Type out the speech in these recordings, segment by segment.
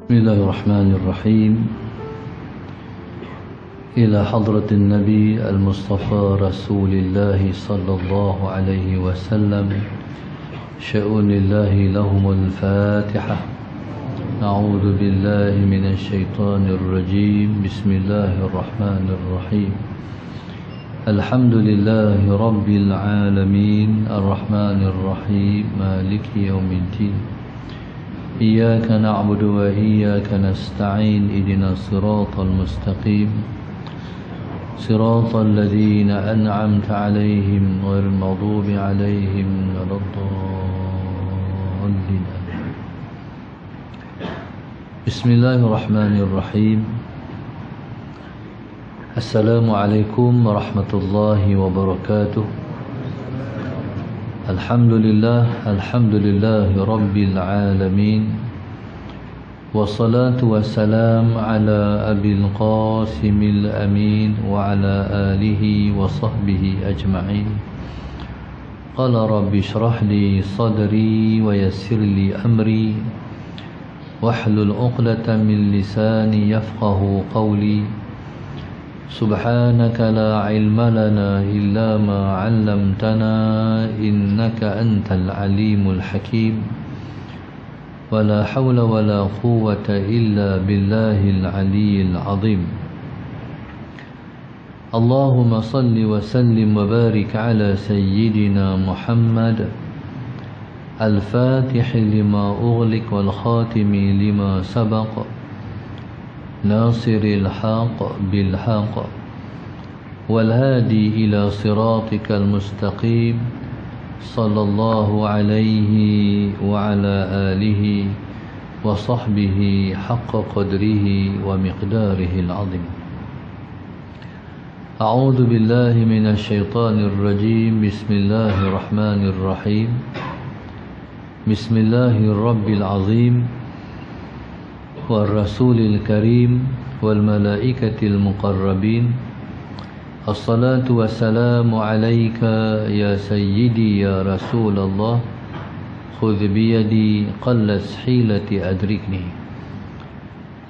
بسم الله الرحمن الرحيم. إلى حضرة النبي المصطفى رسول الله صلى الله عليه وسلم، شؤون الله لهم الفاتحة. أعوذ بالله من الشيطان الرجيم. بسم الله الرحمن الرحيم. الحمد لله رب العالمين، الرحمن الرحيم، مالك يوم الدين. إياك نعبد وإياك نستعين، اهدنا الصراط المستقيم، صراط الذين أنعمت عليهم غير المغضوب عليهم ولا الضالين. بسم الله الرحمن الرحيم. السلام عليكم ورحمة الله وبركاته. الحمد لله رب العالمين، والصلاة والسلام على أبي القاسم الأمين وعلى آله وصحبه أجمعين. قال رب اشرح لي صدري ويسر لي أمري واحلل عقدة من لساني يفقه قولي. سبحانك لا علم لنا إلا ما علمتنا إنك أنت العليم الحكيم. ولا حول ولا قوة إلا بالله العلي العظيم. اللهم صل وسلم وبارك على سيدنا محمد الفاتح لما أغلق والخاتم لما سبق، ناصر الحق بالحق، والهادي إلى صراطك المستقيم، صلى الله عليه وعلى آله وصحبه حق قدره ومقداره العظيم. أعوذ بالله من الشيطان الرجيم. بسم الله الرحمن الرحيم. بسم الله الرب العظيم والرسول الكريم والملائكة المقربين. الصلاة والسلام عليك يا سيدي يا رسول الله، خذ بيدي قلت حيلتي أدركني.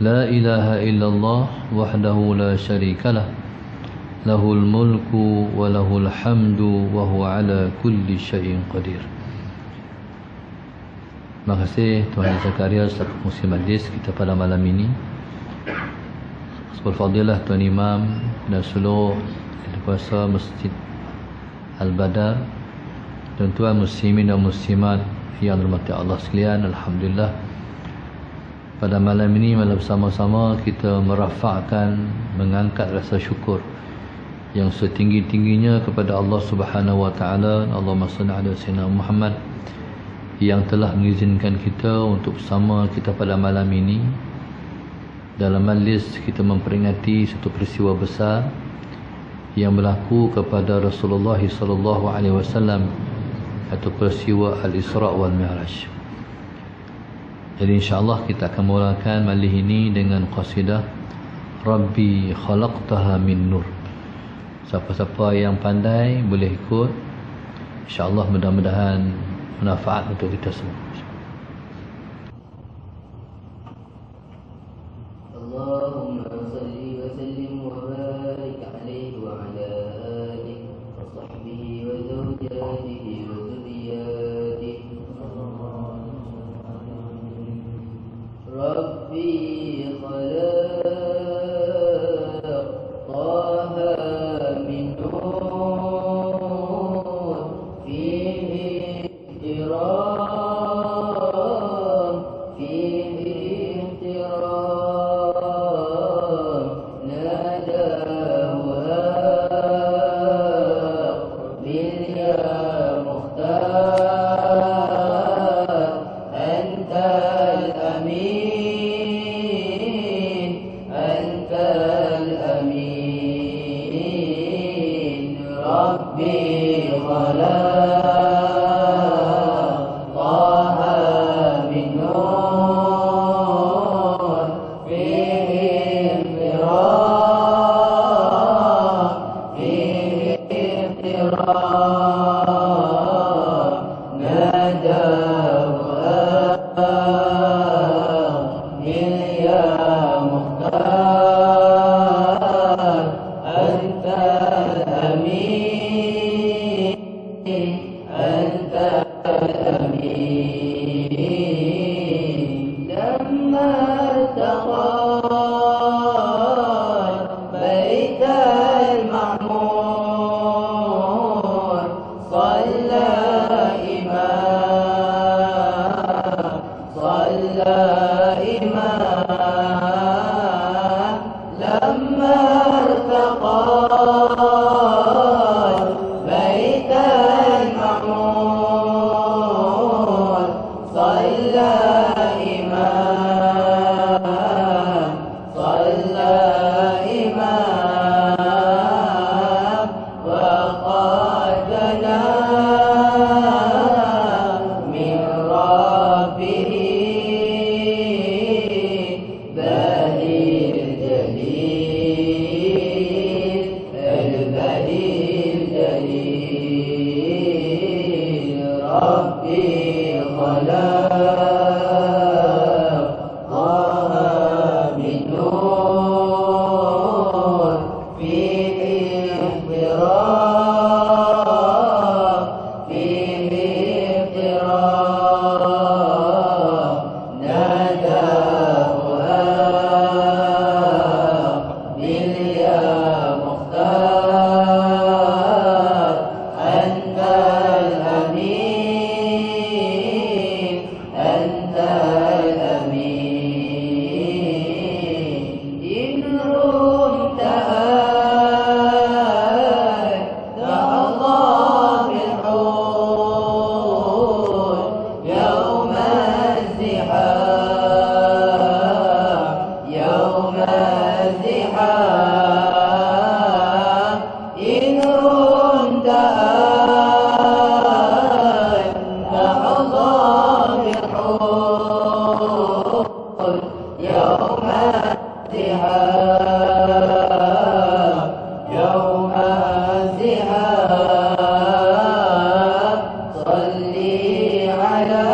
لا إله إلا الله وحده لا شريك له، له الملك وله الحمد وهو على كل شيء قدير. Terima kasih Tuan Zakaria selaku pengurusi majlis kita pada malam ini. Sebuah fadilah Tuan Imam dan seluruh kuasa Masjid Al-Badar dan tuan muslimin dan muslimat yang dirahmati Allah sekalian. Alhamdulillah, pada malam ini malam bersama-sama kita merafakkan, mengangkat rasa syukur yang setinggi-tingginya kepada Allah Subhanahu wa taala. Allahumma shalli ala sayyidina Muhammad yang telah mengizinkan kita untuk bersama kita pada malam ini dalam majlis kita memperingati satu peristiwa besar yang berlaku kepada Rasulullah sallallahu alaihi wasallam, atau peristiwa Al-Isra' wal Mi'raj. Jadi insya-Allah kita akan mulakan majlis ini dengan qasidah Rabbi khalaqtaha min nur. Siapa-siapa yang pandai boleh ikut, insya-Allah mudah-mudahan manfaat untuk kita semua. Allahumma salli wa sallim wa barik alaihi wa ala alihi wa sahbihi wa zawjatihi wa dhurriyyatihi. Rabbi khalaqtaha min nur fihi من أنت الأمين لما ارتقى بيت المعمور صلى إمام لما ارتقى بيت المعمور صلى إمام وقد دنا من ربه البديع الجليل ربي خلق طه من نور فيه احترام ناداه باليا مختار أنت الأمين إن رمت الله بالحور يوم الزحام إن رمت الله بالحور يوم الزحام صلي على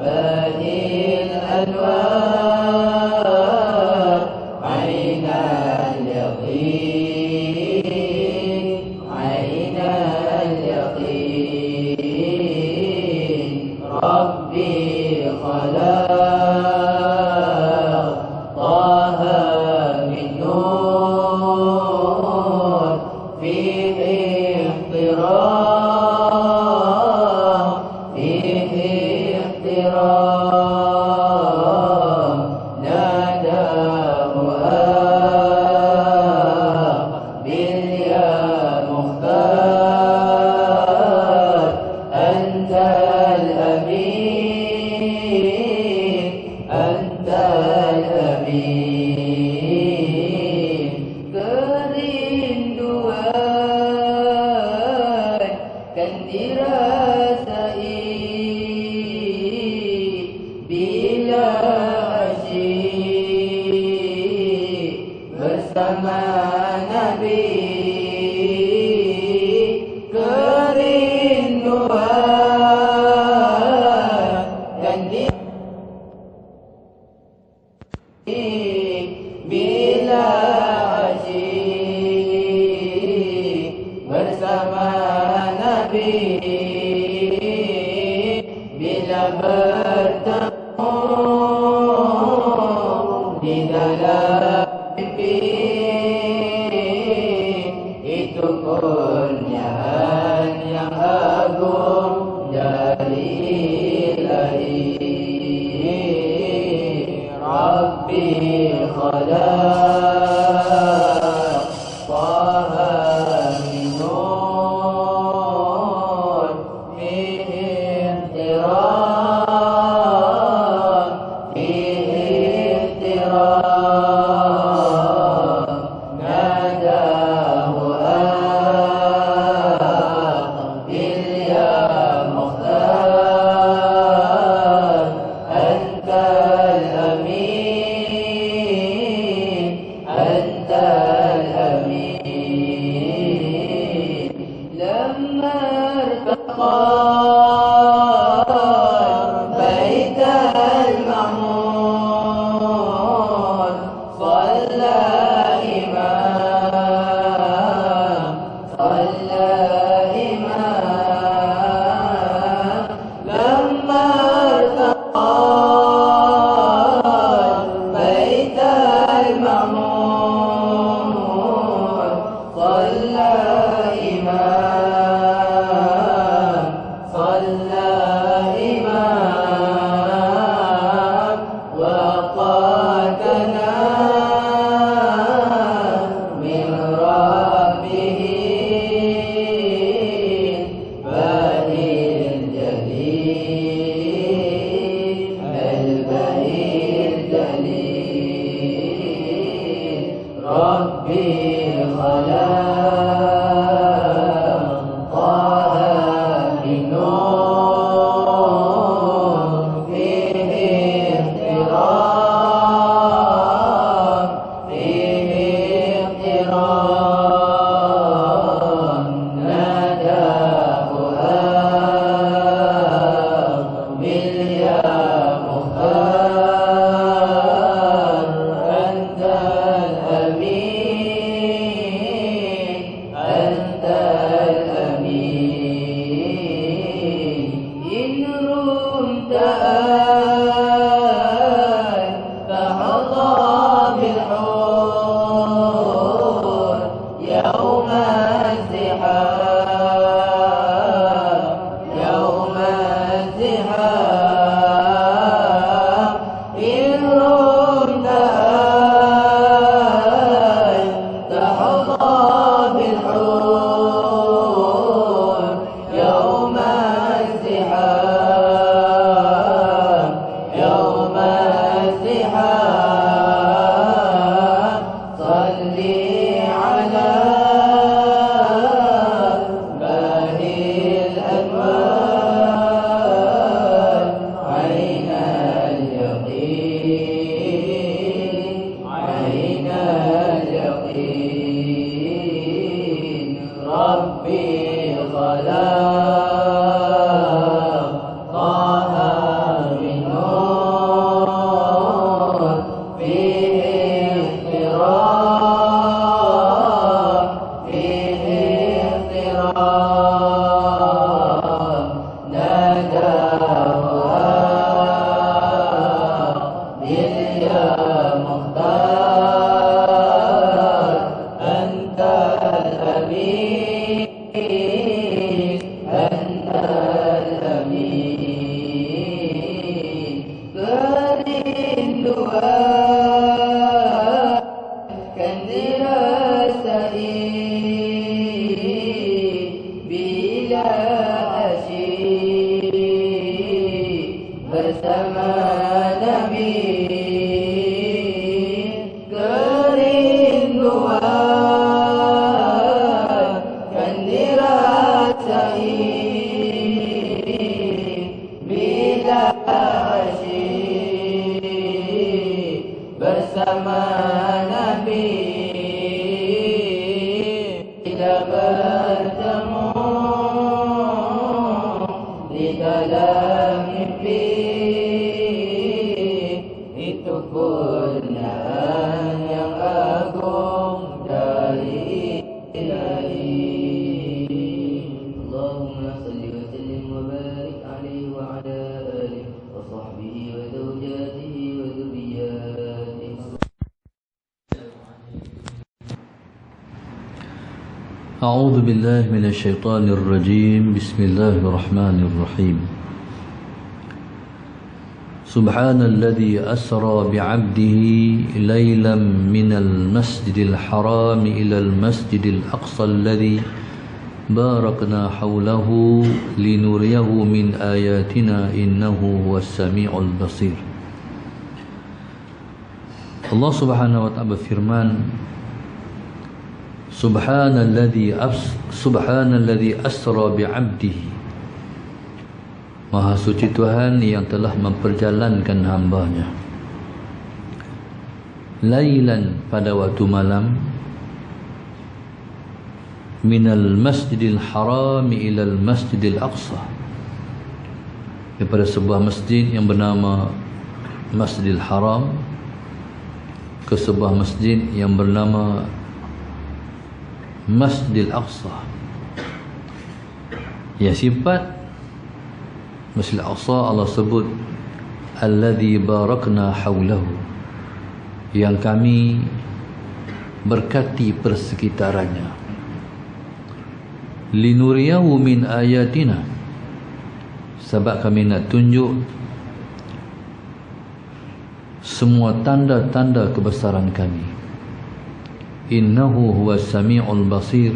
بديع الأنوار عين اليقين ربي خلق طه من نور فيه احترام ناداه باليا مختار أنت الأمين kerinduan kan dirasai bila asyik bersama Nabi kerinduan kan bila asyik bersama Nabi bila bertemu di dalam mimpi itu kurniaan yang agung dari Ilahi Rabbi khalaq طه من نور فيه احترام ناداه باليا مختار أنت الأمين لما ارتقى بيت المعمور صلى إمام أعوذ بالله من الشيطان الرجيم بسم الله الرحمن الرحيم سبحان الذي أسرى بعبده ليلا من المسجد الحرام إلى المسجد الأقصى الذي باركنا حوله لنريه من آياتنا إنه هو السميع البصير. Allah Subhanahu wa ta'ala berfirman, Subhanalladzi asra bi'abdihi. Maha suci Tuhan yang telah memperjalankan hamba-Nya. Lailan, pada waktu malam, minal masjidil haram ilal masjidil aqsa, daripada sebuah masjid yang bernama Masjidil Haram ke sebuah masjid yang bernama Masjidil Aqsa. Ya, sifat Masjidil Aqsa Allah sebut alladzi barakna haulahu, yang kami berkati persekitarannya. Linuriyahu min ayatina, sebab kami nak tunjuk semua tanda-tanda kebesaran kami. Innahu huwas sami'ul basir,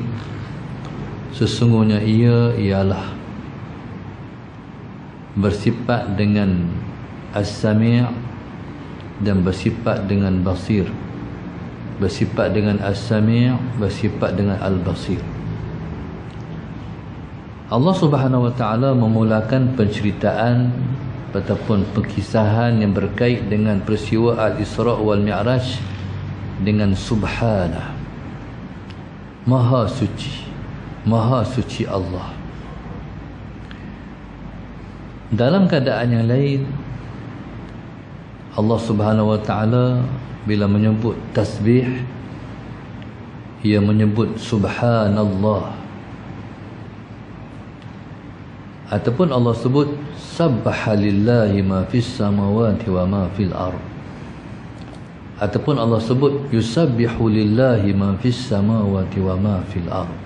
sesungguhnya ia ialah bersifat dengan as-sami' dan bersifat dengan basir. Bersifat dengan as-sami', bersifat dengan al-basir. Allah Subhanahu wa ta'ala memulakan penceritaan ataupun perkisahan yang berkait dengan peristiwa Al-Isra' wal Mi'raj dengan subhanah, maha suci Allah. Dalam keadaan yang lain, Allah Subhanahu wa ta'ala bila menyebut tasbih, ia menyebut subhanallah, ataupun Allah sebut sabbaha lillahi ma fis samawati wa ma fil ardh, ataupun Allah sebut yusabbihu lillahi ma fis samawati wa ma fil ardh.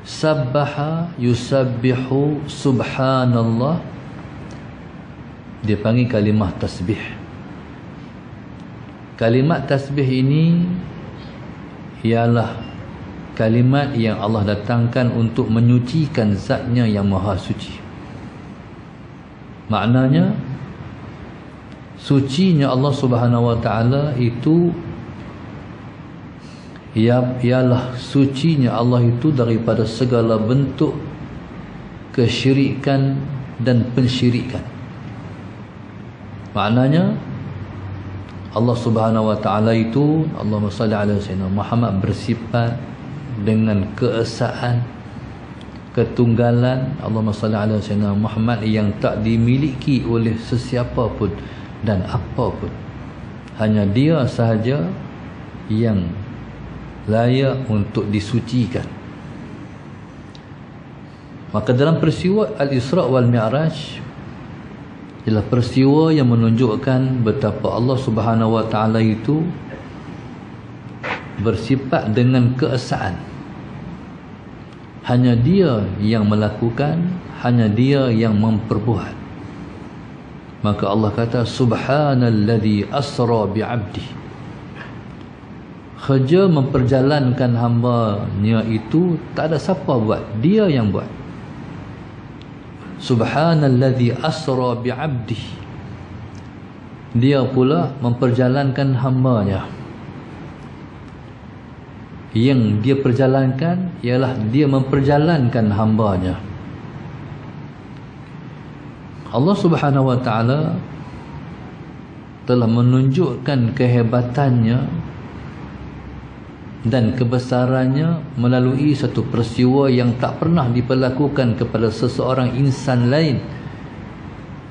Sabbaha, yusabbihu, subhanallah, dia panggil kalimah tasbih. Kalimat tasbih ini ialah kalimat yang Allah datangkan untuk menyucikan zatnya yang maha suci. Maknanya, sucinya Allah Subhanahu wa ta'ala itu ialah sucinya Allah itu daripada segala bentuk kesyirikan dan pensyirikan. Maknanya Allah Subhanahu wa ta'ala itu, Allahumma salli ala sayyidina Muhammad, bersifat dengan keesaan, ketunggalan Allahumma salli ala sayyidina Muhammad yang tak dimiliki oleh sesiapa pun dan apa pun. Hanya dia sahaja yang layak untuk disucikan. Maka dalam peristiwa Al-Isra' wal Mi'raj ialah peristiwa yang menunjukkan betapa Allah Subhanahu wa taala itu bersifat dengan keesaan. Hanya dia yang melakukan, hanya dia yang memperbuat. Maka Allah kata subhanalladzi asra bi'abdi. Kerja memperjalankan hamba-Nya itu tak ada siapa buat, dia yang buat. Subhanalladzi asra bi'abdi. Dia pula memperjalankan hamba-Nya. Yang dia perjalankan ialah dia memperjalankan hamba-Nya. Allah Subhanahu wa taala telah menunjukkan kehebatannya dan kebesarannya melalui satu peristiwa yang tak pernah diperlakukan kepada seseorang insan lain,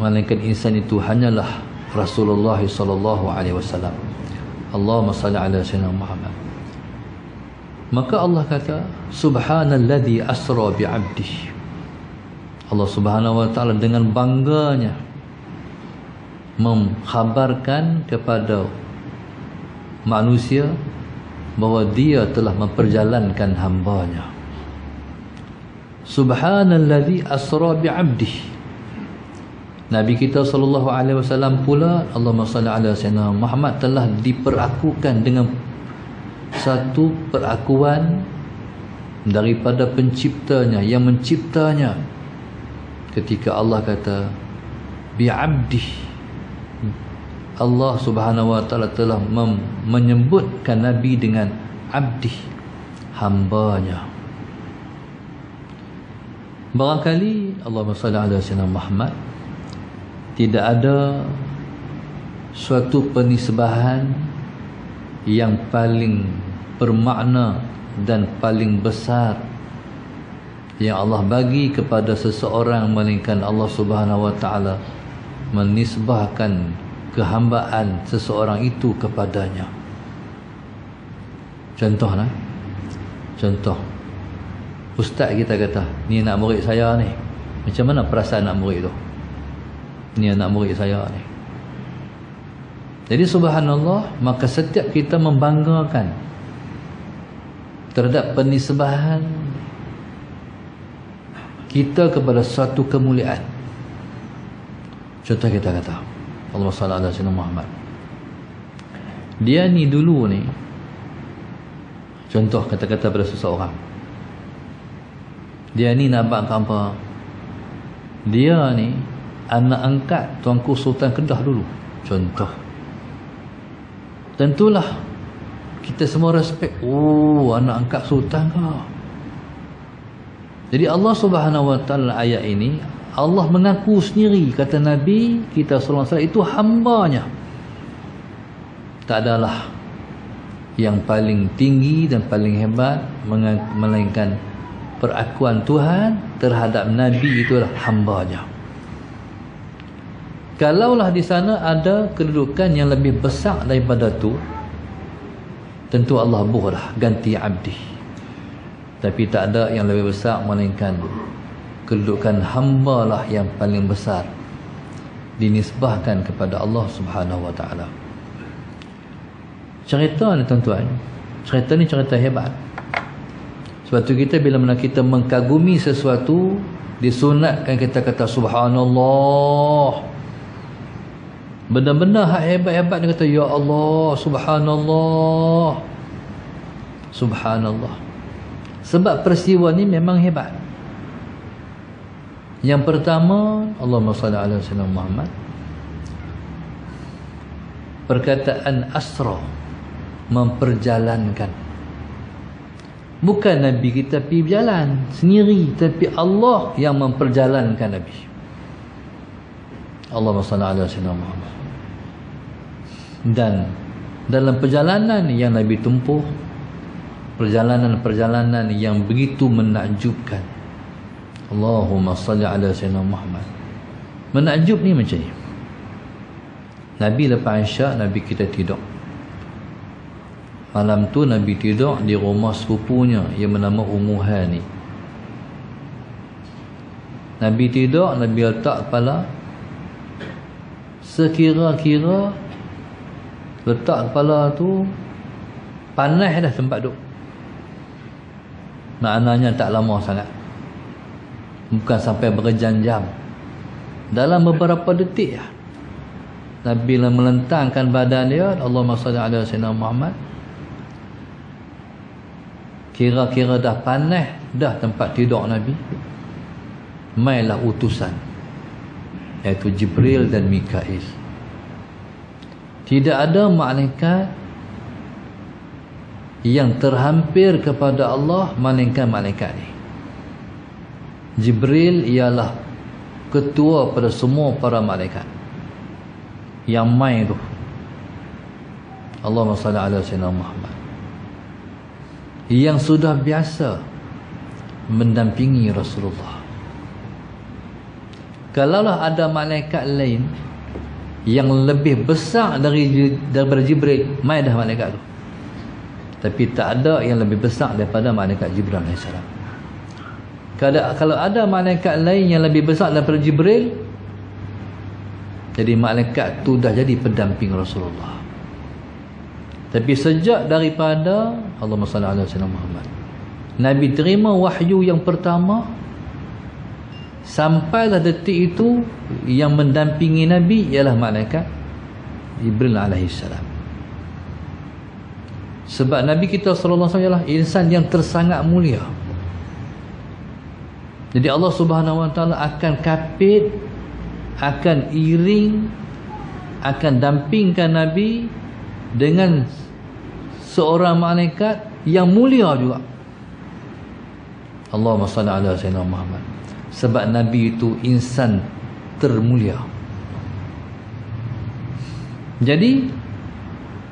melainkan insan itu hanyalah Rasulullah sallallahu alaihi wasallam. Allahumma salli ala sayyidina Muhammad. Maka Allah kata subhanalladzi asra bi'abdihi. Allah Subhanahu wa taala dengan bangganya mengkhabarkan kepada manusia bahawa dia telah memperjalankan hamba-Nya. Subhanalladzi asra bi'abdihi. Nabi kita sallallahu alaihi wasallam pula, Allahumma salli ala sayyidina Muhammad, telah diperakukan dengan satu perakuan daripada penciptanya yang menciptanya. Ketika Allah kata bi'abdi, Allah Subhanahu wa taala telah menyebutkan Nabi dengan abdi, hamba-Nya. Barangkali Allahumma salli ala sayyidina Muhammad, tidak ada suatu penisbahan yang paling bermakna dan paling besar yang Allah bagi kepada seseorang melainkan Allah Subhanahu wa taala menisbahkan kehambaan seseorang itu kepadanya. Contohlah, contoh ustaz kita kata, ni anak murid saya ni, macam mana perasaan anak murid tu? Ni anak murid saya ni. Jadi subhanallah, maka setiap kita membanggakan terhadap penisbahan kita kepada suatu kemuliaan. Contoh kita kata Allahumma salli ala sayyidina Muhammad, dia ni dulu ni, contoh kata-kata pada seseorang, dia ni nampak apa? Dia ni anak angkat Tuanku Sultan Kedah dulu, contoh. Tentulah kita semua respect, oh anak angkat Sultan ke. Jadi Allah Subhanahu wa taala ayat ini Allah mengaku sendiri, kata Nabi kita sallallahu alaihi wasallam itu hamba-Nya. Tak adalah yang paling tinggi dan paling hebat melainkan perakuan Tuhan terhadap Nabi itulah hamba-Nya. Kalaulah di sana ada kedudukan yang lebih besar daripada tu, tentu Allah boleh ganti abdi. Tapi tak ada yang lebih besar melainkan kedudukan hamba lah yang paling besar dinisbahkan kepada Allah Subhanahu wa taala. Cerita ni tuan-tuan, cerita ni cerita hebat. Sebab tu kita bila mana kita mengkagumi sesuatu, disunatkan kita kata subhanallah. Benda-benda hak hebat-hebat dia kata ya Allah, subhanallah, subhanallah. Sebab peristiwa ni memang hebat. Yang pertama, Allahumma salli ala sayyidina Muhammad, perkataan asra, memperjalankan. Bukan Nabi kita pergi berjalan sendiri, tapi Allah yang memperjalankan Nabi. Allahumma salli ala sayyidina Muhammad. Dan dalam perjalanan yang Nabi tempuh, perjalanan-perjalanan yang begitu menakjubkan. Allahumma salli ala sayyidina Muhammad. Menakjub ni macam ni. Nabi lepas Isyak, Nabi kita tidur. Malam tu Nabi tidur di rumah sepupunya yang bernama Ummu Hani. Nabi tidur, Nabi letak kepala, sekira-kira letak kepala tu panas dah tempat duduk. Maknanya tak lama sangat, bukan sampai berjam-jam. Dalam beberapa detik Nabi melentangkan badan dia, Allahumma salli ala sayyidina Muhammad. Kira-kira dah panas dah tempat tidur Nabi. Mailah utusan, iaitu Jibril dan Mikail. Tidak ada malaikat yang terhampir kepada Allah melainkan malaikat ni. Jibril ialah ketua pada semua para malaikat. Yang mai tu Allahumma salli ala sayyidina Muhammad, yang sudah biasa mendampingi Rasulullah. Kalaulah ada malaikat lain yang lebih besar daripada Jibril, mai dah malaikat tu. Tapi tak ada yang lebih besar daripada malaikat Jibril AS. Kalau ada malaikat lain yang lebih besar daripada Jibril, jadi malaikat tu dah jadi pendamping Rasulullah. Tapi sejak daripada Allahumma salli ala sayyidina Muhammad, Nabi terima wahyu yang pertama, sampailah detik itu yang mendampingi Nabi ialah malaikat Jibril AS. Sebab Nabi kita sallallahu alaihi wasallam ialah insan yang tersangat mulia. Jadi Allah Subhanahu wa taala akan kapit, akan iring, akan dampingkan Nabi dengan seorang malaikat yang mulia juga. Allahumma salli ala sayyidina Muhammad. Sebab Nabi itu insan termulia. Jadi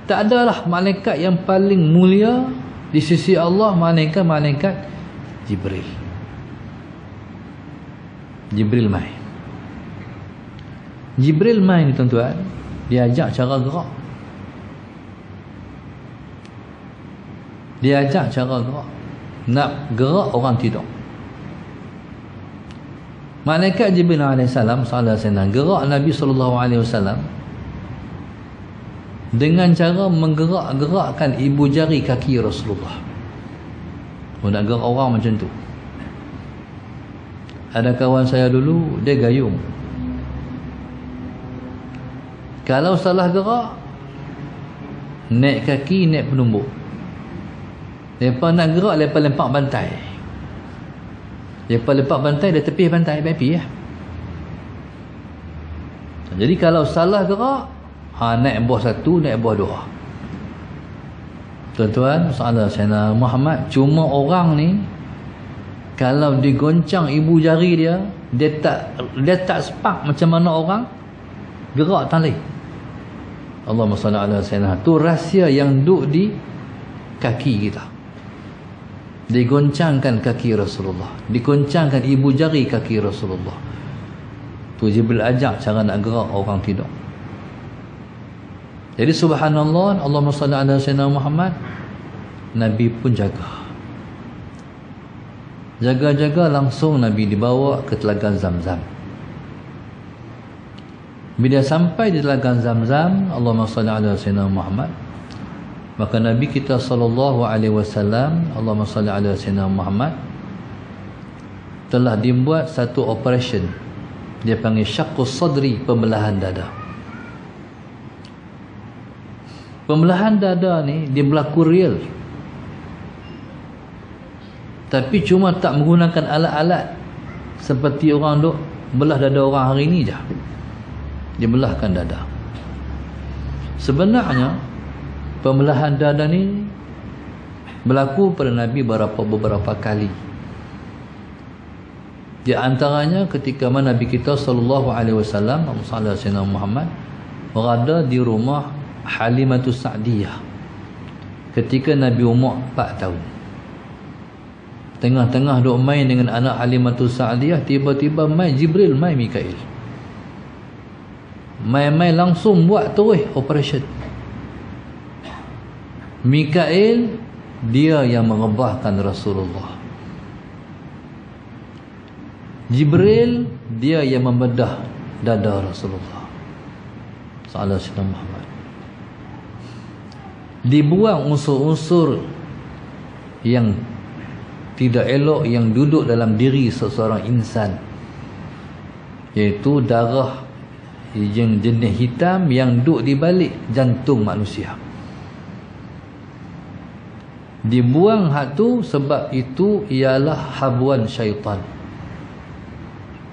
tak adalah malaikat yang paling mulia di sisi Allah melainkan malaikat Jibril. Jibril mai. Jibril mai ni tuan-tuan, diajak cara gerak. Diajak cara gerak. Nak gerak orang tidur. Malaikat Jibril AS gerak Nabi SAW dengan cara menggerak-gerakkan ibu jari kaki Rasulullah. Nak gerak orang macam tu. Ada kawan saya dulu, dia gayung. Kalau salah gerak, naik kaki, naik penumbuk. Lepas nak gerak, lepas lempak bantai. Lepas lempak bantai, dia tepih bantai, baik-baik ya. Jadi kalau salah gerak, naik bawah satu, naik bawah dua. Tuan-tuan, masalah Sayyidina Muhammad, cuma orang ni kalau digoncang ibu jari dia, dia tak sepak macam mana orang gerak tali. Allahumma salli ala sayyidina. Tu rahsia yang duduk di kaki kita. Digoncangkan kaki Rasulullah, digoncangkan ibu jari kaki Rasulullah. Tu Jibril ajak cara nak gerak orang tidur. Jadi subhanallah, Allahumma salli ala sayyidina Muhammad. Nabi pun jaga. Jaga-jaga, langsung Nabi dibawa ke Telaga Zamzam. Bila sampai di Telaga Zamzam, Allahumma salli ala sayyidina Muhammad, maka Nabi kita sallallahu alaihi wasallam, Allahumma salli ala sayyidina Muhammad, telah dibuat satu operation. Dia panggil syaqqus sadri, pembelahan dada. Pembelahan dada ni dia berlaku real. Tapi cuma tak menggunakan alat-alat seperti orang duk belah dada orang hari ni je. Dia belahkan dada. Sebenarnya pembelahan dada ni berlaku pada Nabi beberapa kali. Di antaranya ketika mana Nabi kita sallallahu alaihi wasallam, Sayyidina Muhammad, berada di rumah Halimatus Sa'diyah ketika Nabi umur 4 tahun. Tengah-tengah duk main dengan anak Halimatus Sa'diyah, tiba-tiba main Jibril, main Mikail. Main-main langsung buat terus operation. Mikail dia yang mengebahkan Rasulullah. Jibril dia yang membedah dada Rasulullah sallallahu alaihi wasallam. Dibuang unsur-unsur yang tidak elok yang duduk dalam diri seseorang insan, iaitu darah yang jenis hitam yang duduk di balik jantung manusia. Dibuang hak tu sebab itu ialah habuan syaitan.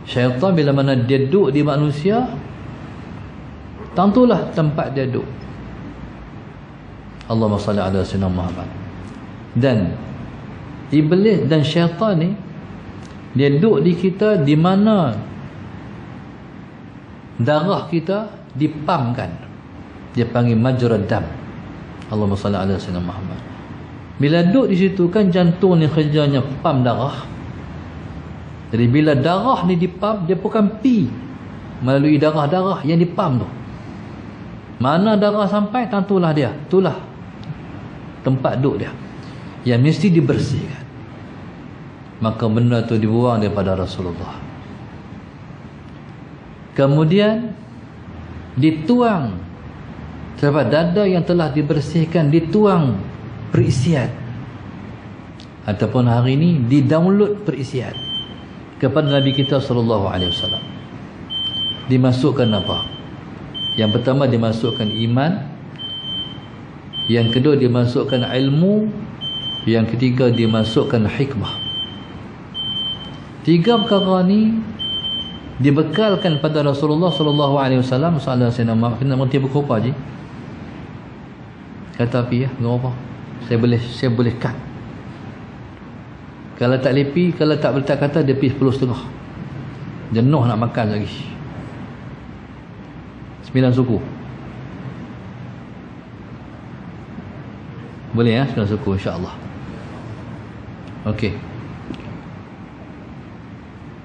Syaitan bila mana dia duduk di manusia, tentulah tempat dia duduk. Allahumma salli ala sayyidina Muhammad. Dan iblis dan syaitan ni dia duduk di kita di mana darah kita dipamkan. Dia panggil majrad dam. Allahumma salli ala sayyidina Muhammad. Bila duduk di situ kan jantung ni kerjanya pam darah. Jadi bila darah ni dipam, dia bukan pi melalui darah-darah yang dipam tu. Mana darah sampai, tentulah dia. Itulah tempat duduk dia yang mesti dibersihkan. Maka benda tu dibuang daripada Rasulullah. Kemudian dituang terhadap dada yang telah dibersihkan, dituang perisian, ataupun hari ini didownload perisian kepada Nabi kita sallallahu alaihi wasallam. Dimasukkan apa? Yang pertama dimasukkan iman, yang kedua dimasukkan ilmu, yang ketiga dimasukkan hikmah. Tiga perkara ni dibekalkan pada Rasulullah sallallahu alaihi wasallam. Sallallahu alaihi wasallam kena mengerti buku apa je? Kata api ya, enggak apa. Saya boleh cut. Kalau tak lepi, kalau tak bertak kata dia pergi 10.5. Jenuh nak makan lagi. 9 suku. Boleh ya, 9 suku insya-Allah. Okey.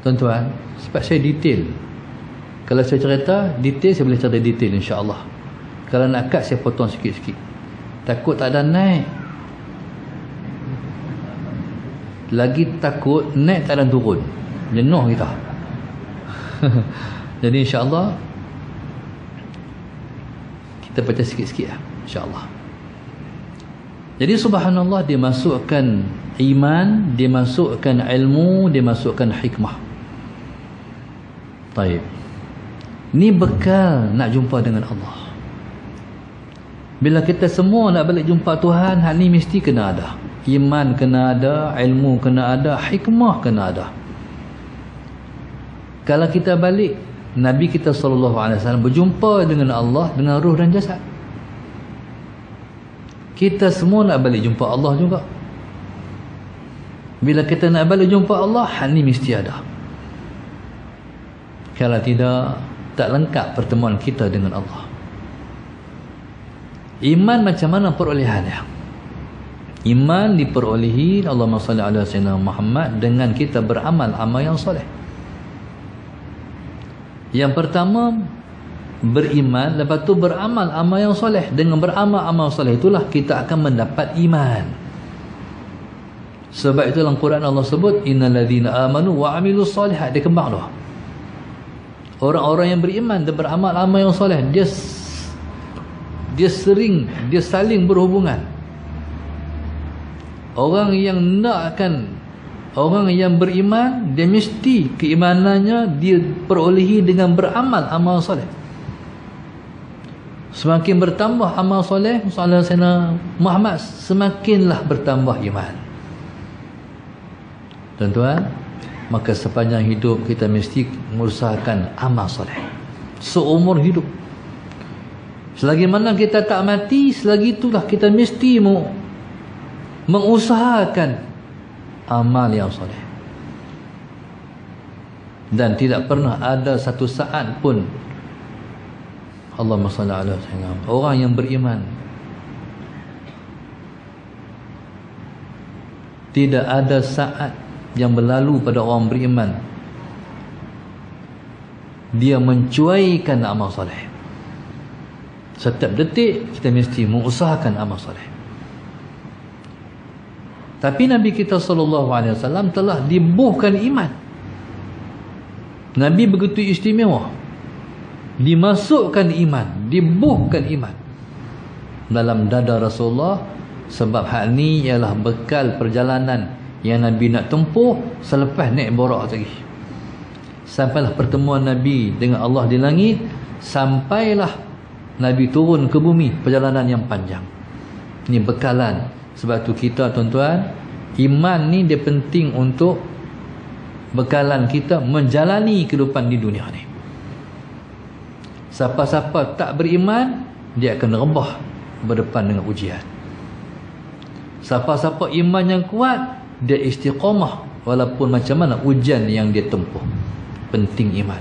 Tuan-tuan, sebab saya detail. Kalau saya cerita detail, saya boleh cerita detail insya-Allah. Kalau nak cut, saya potong sikit-sikit. Takut tak ada naik. Lagi takut naik tak ada turun. Jenuh kita. Jadi insya-Allah kita baca sikit-sikit lah, insya-Allah. Jadi subhanallah, dimasukkan iman, dimasukkan ilmu, dimasukkan hikmah. Baik. Ni bekal nak jumpa dengan Allah. Bila kita semua nak balik jumpa Tuhan, hal ni mesti kena ada. Iman kena ada, ilmu kena ada, hikmah kena ada. Kalau kita balik, Nabi kita SAW berjumpa dengan Allah dengan ruh dan jasad. Kita semua nak balik jumpa Allah juga. Bila kita nak balik jumpa Allah, hal ni mesti ada. Kalau tidak, tak lengkap pertemuan kita dengan Allah. Iman macam mana perolehannya? Iman diperolehi, Allahumma salli ala sayyidina Muhammad, dengan kita beramal amal yang soleh. Yang pertama beriman, lepas tu beramal amal yang soleh. Dengan beramal amal soleh itulah kita akan mendapat iman. Sebab itu dalam Quran Allah sebut innal ladzina amanu wa amilus solihat. Dia kembang tu. Orang-orang yang beriman dan beramal amal yang soleh, dia saling berhubungan. Orang yang orang yang beriman, dia mesti keimanannya dia perolehi dengan beramal amal soleh. Semakin bertambah amal soleh, sallallahu alaihi wasallam Muhammad, semakinlah bertambah iman. Tuan-tuan, maka sepanjang hidup kita mesti mengusahakan amal soleh seumur hidup. Selagi mana kita tak mati, selagi itulah kita mesti mengusahakan amal yang soleh. Dan tidak pernah ada satu saat pun Allahumma salli ala sayyidina orang yang beriman tidak ada saat yang berlalu pada orang beriman dia mencuaikan amal soleh. Setiap detik kita mesti mengusahakan amal soleh. Tapi Nabi kita SAW telah dibuhkan iman. Nabi begitu istimewa, dimasukkan iman, dibuhkan iman dalam dada Rasulullah. Sebab hak ni ialah bekal perjalanan yang Nabi nak tempuh selepas naik Buraq lagi. Sampailah pertemuan Nabi dengan Allah di langit, sampailah Nabi turun ke bumi, perjalanan yang panjang. Ini bekalan. Sebab tu kita tuan-tuan, iman ni dia penting untuk bekalan kita menjalani kehidupan di dunia ni. Siapa-siapa tak beriman, dia akan rebah berdepan dengan ujian. Siapa-siapa iman yang kuat, dia istiqamah walaupun macam mana ujian yang dia tempuh. Penting iman.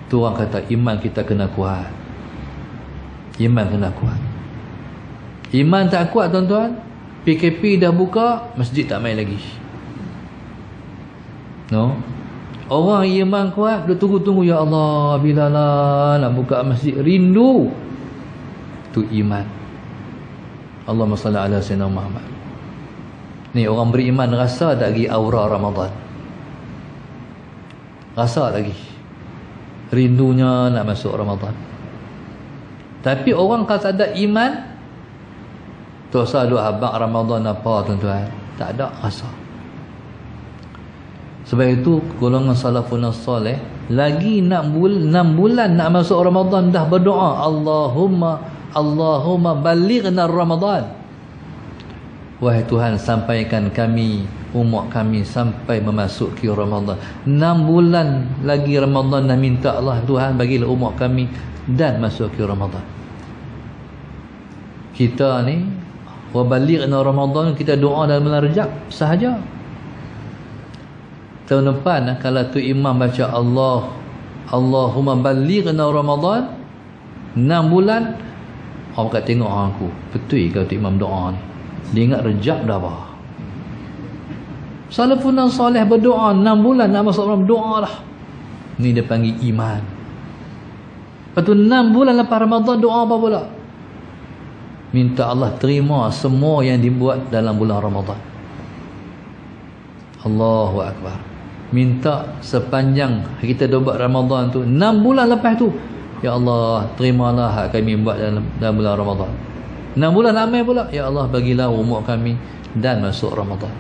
Tu orang kata iman kita kena kuat. Iman kena kuat. Iman tak kuat tuan-tuan, PKP dah buka, masjid tak main lagi. No? Orang iman kuat, dia tunggu-tunggu, ya Allah, bila lah nak buka masjid, rindu. Tu iman. Allahumma salli ala sayyidina Muhammad. Ni orang beriman rasa tak lagi aura Ramadan. Rasa lagi rindunya nak masuk Ramadan. Tapi orang kalau tak ada iman, tu rasa duk habaq Ramadan apa tuan-tuan, tak ada rasa. Sebab itu golongan salafun salih lagi 6 bulan nak masuk Ramadan dah berdoa, Allahumma balighna Ramadan. Wahai Tuhan, sampaikan kami, umat kami sampai memasuki Ramadan. 6 bulan lagi Ramadan dah minta Allah, Tuhan bagilah umat kami dan masuki Ramadan. Kita ni wa balighna Ramadan, kita doa dalam bulan Rajab sahaja. Tahun depan kalau tu imam baca Allahumma balighna Ramadan 6 bulan, orang kat tengok aku, betul ke tu imam doa ni? Dia ingat Rejab dah apa. Salafun salih berdoa 6 bulan nak masuk Ramadan, doa lah. Ni dia panggil iman. Lepas tu 6 bulan lepas Ramadan doa apa pula? Minta Allah terima semua yang dibuat dalam bulan Ramadan. Allahu Akbar. Minta sepanjang kita buat Ramadan tu, 6 bulan lepas tu, ya Allah, terimalah hak kami buat dalam bulan Ramadan. 6 bulan ramai pula, ya Allah bagilah umur kami dan masuk Ramadan.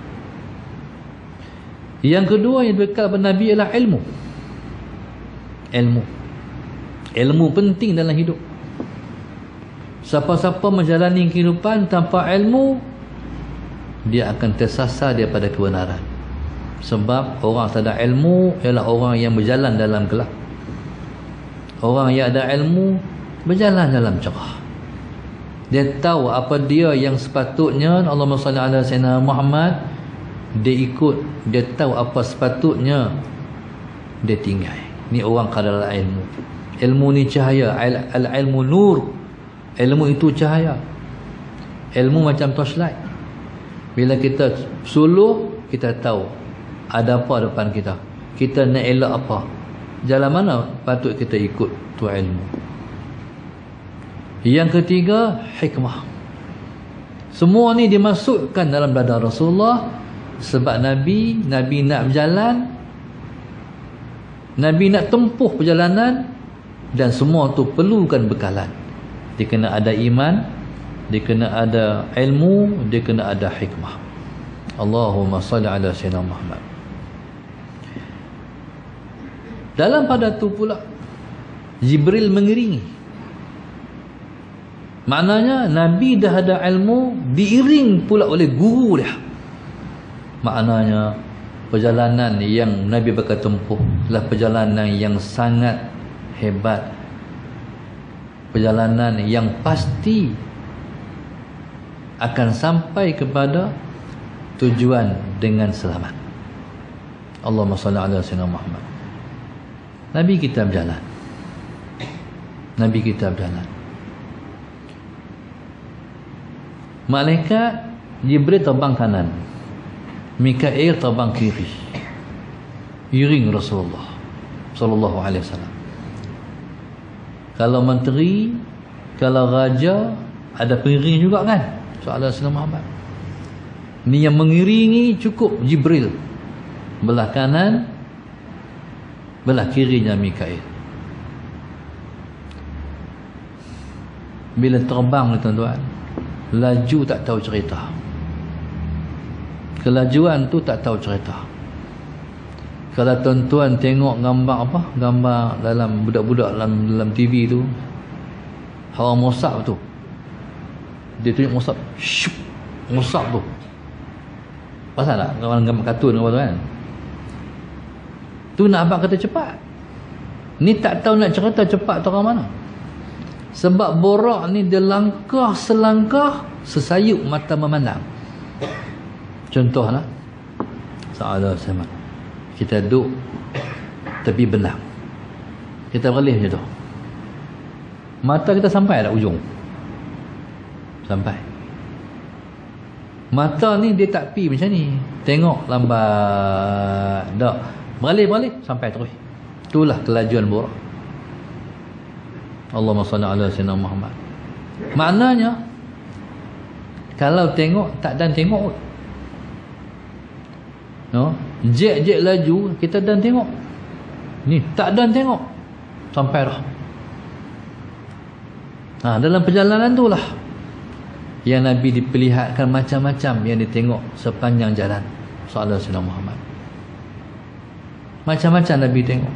Yang kedua yang dibekal kepada Nabi ialah ilmu. Ilmu penting dalam hidup. Siapa-siapa menjalani kehidupan tanpa ilmu, dia akan tersasar daripada kebenaran. Sebab orang tak ada ilmu ialah orang yang berjalan dalam gelap. Orang yang ada ilmu berjalan dalam cerah. Dia tahu apa dia yang sepatutnya. Allahumma salli ala sayyidina Muhammad. Dia ikut. Dia tahu apa sepatutnya, dia tinggal. Ni orang kadar ilmu. Ilmu ni cahaya. Al-ilmu nur. Ilmu itu cahaya. Ilmu macam torchlight. Bila kita suluh, kita tahu ada apa depan kita. Kita nak elak apa, jalan mana patut kita ikut. Tu ilmu. Yang ketiga, hikmah. Semua ni dimasukkan dalam dada Rasulullah. Sebab Nabi nak berjalan, Nabi nak tempuh perjalanan, dan semua tu perlukan bekalan. Dia kena ada iman, dia kena ada ilmu, dia kena ada hikmah. Allahumma salli ala sayyidina Muhammad. Dalam pada tu pula Jibril mengiringi. Maknanya Nabi dah ada ilmu, diiring pula oleh guru dia. Maknanya perjalanan yang Nabi bakal tempuh adalah perjalanan yang sangat hebat. Perjalanan yang pasti akan sampai kepada tujuan dengan selamat. Allahumma salli ala sayyidina Muhammad. Nabi kita berjalan. Nabi kita berjalan. Malaikat Jibril terbang kanan, Mikail terbang kiri, iring Rasulullah sallallahu alaihi wasallam. Kalau menteri, kalau raja, ada pengiring juga kan, soalan Sayyidina Muhammad. Ni yang mengiringi cukup Jibril, belah kanan, belah kirinya Mikail. Bila terbang ni tuan-tuan, laju tak tahu cerita, kelajuan tu tak tahu cerita. Kalau tuan-tuan tengok gambar apa, gambar dalam budak-budak dalam TV tu, orang mosap tu, dia tunjuk mosap, syup, mosap tu. Pasal tak gambar kartun apa tu kan, tu nak abang kata cepat, ni tak tahu nak cerita cepat tu orang mana. Sebab borak ni dia langkah selangkah, sesayup mata memandang. Contohlah, soalan sama, kita duduk tepi benang, kita beralih macam tu, mata kita sampai tak ujung? Sampai. Mata ni dia tak pi macam ni, tengok lambat, tak beralih sampai terus. Itulah kelajuan borak. Allahumma salli ala sayyidina Muhammad. Maknanya kalau tengok tak dan tengok, no, jet laju, kita dan tengok, ni tak dan tengok sampai dah. Dalam perjalanan tu lah yang Nabi diperlihatkan macam-macam yang ditengok sepanjang jalan. Sallallahu alaihi Muhammad, macam-macam Nabi tengok.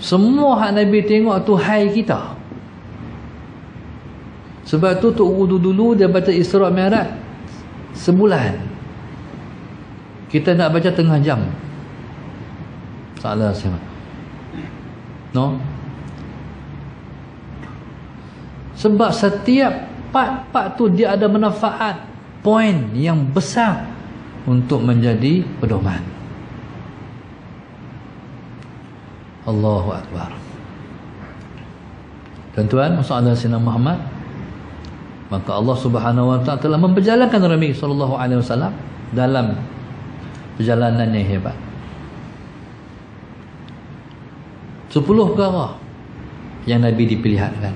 Semua hak Nabi tengok tu hai kita. Sebab tu Tok Guru dulu dia baca Isra' Mi'raj sebulan, kita nak baca tengah jam. Salah siapa? No? Sebab setiap part tu dia ada manfaat, poin yang besar untuk menjadi pedoman. Allahu Akbar. Tuan-tuan, masalah Sayyidina Muhammad, maka Allah Subhanahu wa taala telah memperjalankan Nabi sallallahu alaihi wasallam dalam perjalanan yang hebat. 10 perkara yang Nabi diperlihatkan.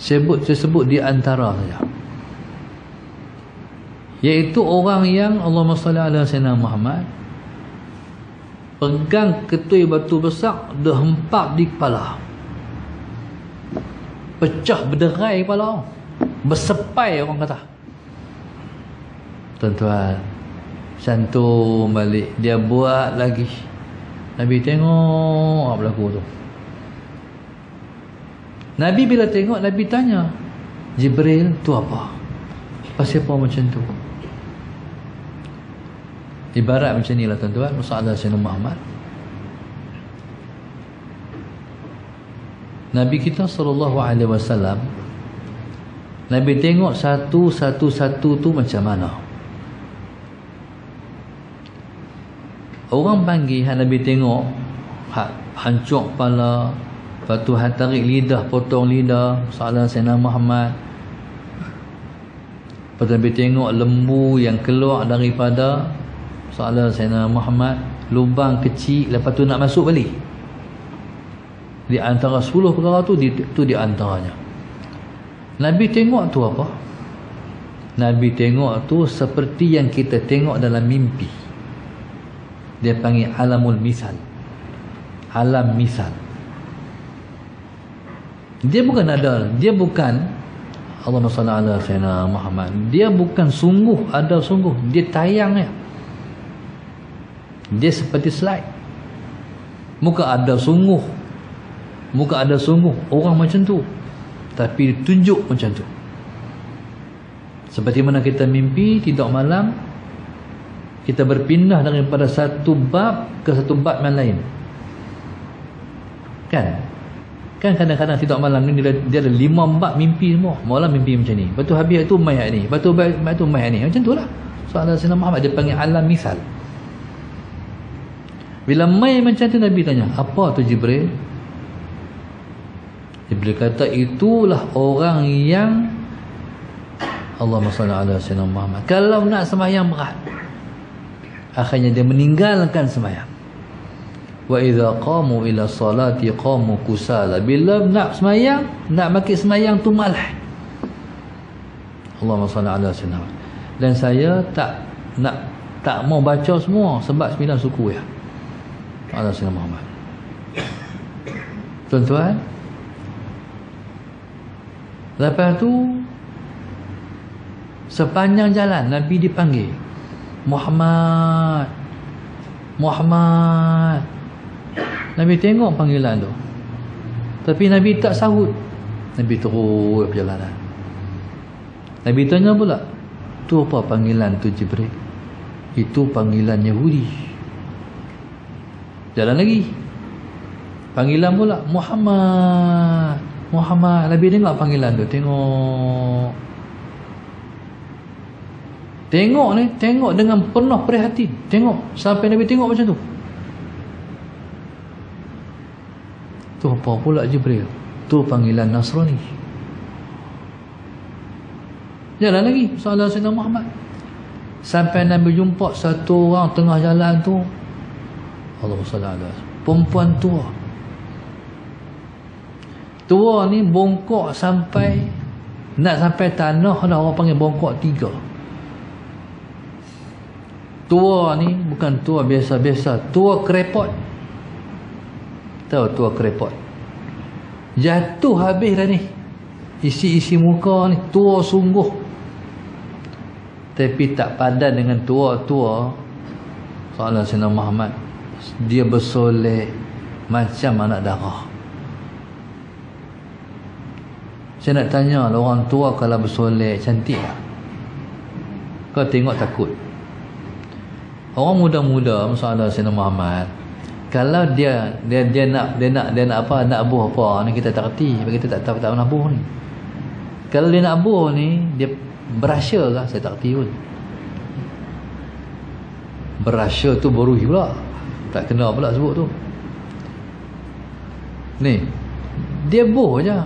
Saya sebut di antara saja, iaitu orang yang Allahumma salli ala sayyidina Muhammad pegang ketui batu besar, dia hempak di kepala, pecah berderai kepala, bersepai orang kata. Tuan-tuan, cantum balik, dia buat lagi. Nabi tengok apa berlaku tu. Nabi bila tengok, Nabi tanya, Jibril tu apa? Pasal apa macam tu? Ibarat macam ni lah tuan-tuan, masalah Sayyidina Muhammad. Nabi kita sallallahu alaihi wasallam, Nabi tengok satu-satu tu macam mana. Orang panggil hak Nabi tengok, hak hancur kepala, lepas tu hak tarik lidah, potong lidah, salah Sayyidina Muhammad. Lepas tu Nabi tengok lembu yang keluar daripada salah Sayyidina Muhammad, lubang kecil, lepas tu nak masuk balik. Di antara 10 perkara tu, di antaranya. Nabi tengok tu apa? Nabi tengok tu seperti yang kita tengok dalam mimpi. Dia panggil alamul misal, alam misal. Dia bukan Allahumma salli ala sayyidina Muhammad, dia bukan sungguh ada sungguh, dia tayang ya. Dia seperti slide, muka ada sungguh orang macam tu, tapi ditunjuk macam tu. Seperti mana kita mimpi tidur malam, kita berpindah daripada satu bab ke satu bab yang lain. Kan kadang-kadang tidur malam ni dia ada 5 bab mimpi semua. Malam mimpi macam ni, lepas tu habis tu mai ni, lepas tu mai ni, macam tu lah. Soalan Sayyidina Muhammad dia panggil alam misal. Bila mai macam tu, Nabi tanya, apa tu Jibril? Jibril kata, itulah orang yang Allahumma salli ala sayyidina Muhammad, kalau nak sembahyang berat, Akhirnya dia meninggalkan sembahyang. Wa idza qamu ila salati qamu kusala. Bila nak sembahyang, nak bagi sembahyang tu malas. Allahumma salli ala sayyidina. Dan saya tak mau baca semua sebab 9 suku ya. Ala sayyidina Muhammad. Tuan-tuan, lepas tu sepanjang jalan Nabi dipanggil, Muhammad, Muhammad. Nabi tengok panggilan tu, tapi Nabi tak sahut. Nabi terus perjalanan. Nabi tanya pula, tu apa panggilan tu Jibril? Itu panggilan Yahudi. Jalan lagi, panggilan pula, Muhammad, Muhammad. Nabi dengar panggilan tu, tengok ni, tengok dengan penuh prihatin. Tengok sampai Nabi tengok macam tu. Tu apa pula Jibril? Tu panggilan Nasrani. Jalan lagi, salah Sayyidina Muhammad. Sampai Nabi jumpa satu orang tengah jalan tu, Allahu sallallahu alaihi wasallam, perempuan tua. Tua ni bongkok sampai nak sampai tanah dah, orang panggil bongkok 3. Tua ni bukan tua biasa-biasa, tua kerepot. Tahu tua kerepot? Jatuh habis dah ni. Isi-isi muka ni tua sungguh. Tapi tak padan dengan tua-tua soalan Sayyidina Muhammad. Dia bersolek macam anak darah. Saya nak tanya, orang tua kalau bersolek cantik tak? Kau tengok takut. Orang muda-muda masalah Sayyidina Muhammad, kalau dia nak apa, nak abuh apa ni kita tak reti, kita tak tahu nak abuh ni. Kalau dia nak abuh ni, dia berasya lah, saya tak reti pun. Berasya tu beruhi pula, tak kena pula sebut tu. Ni dia buh je.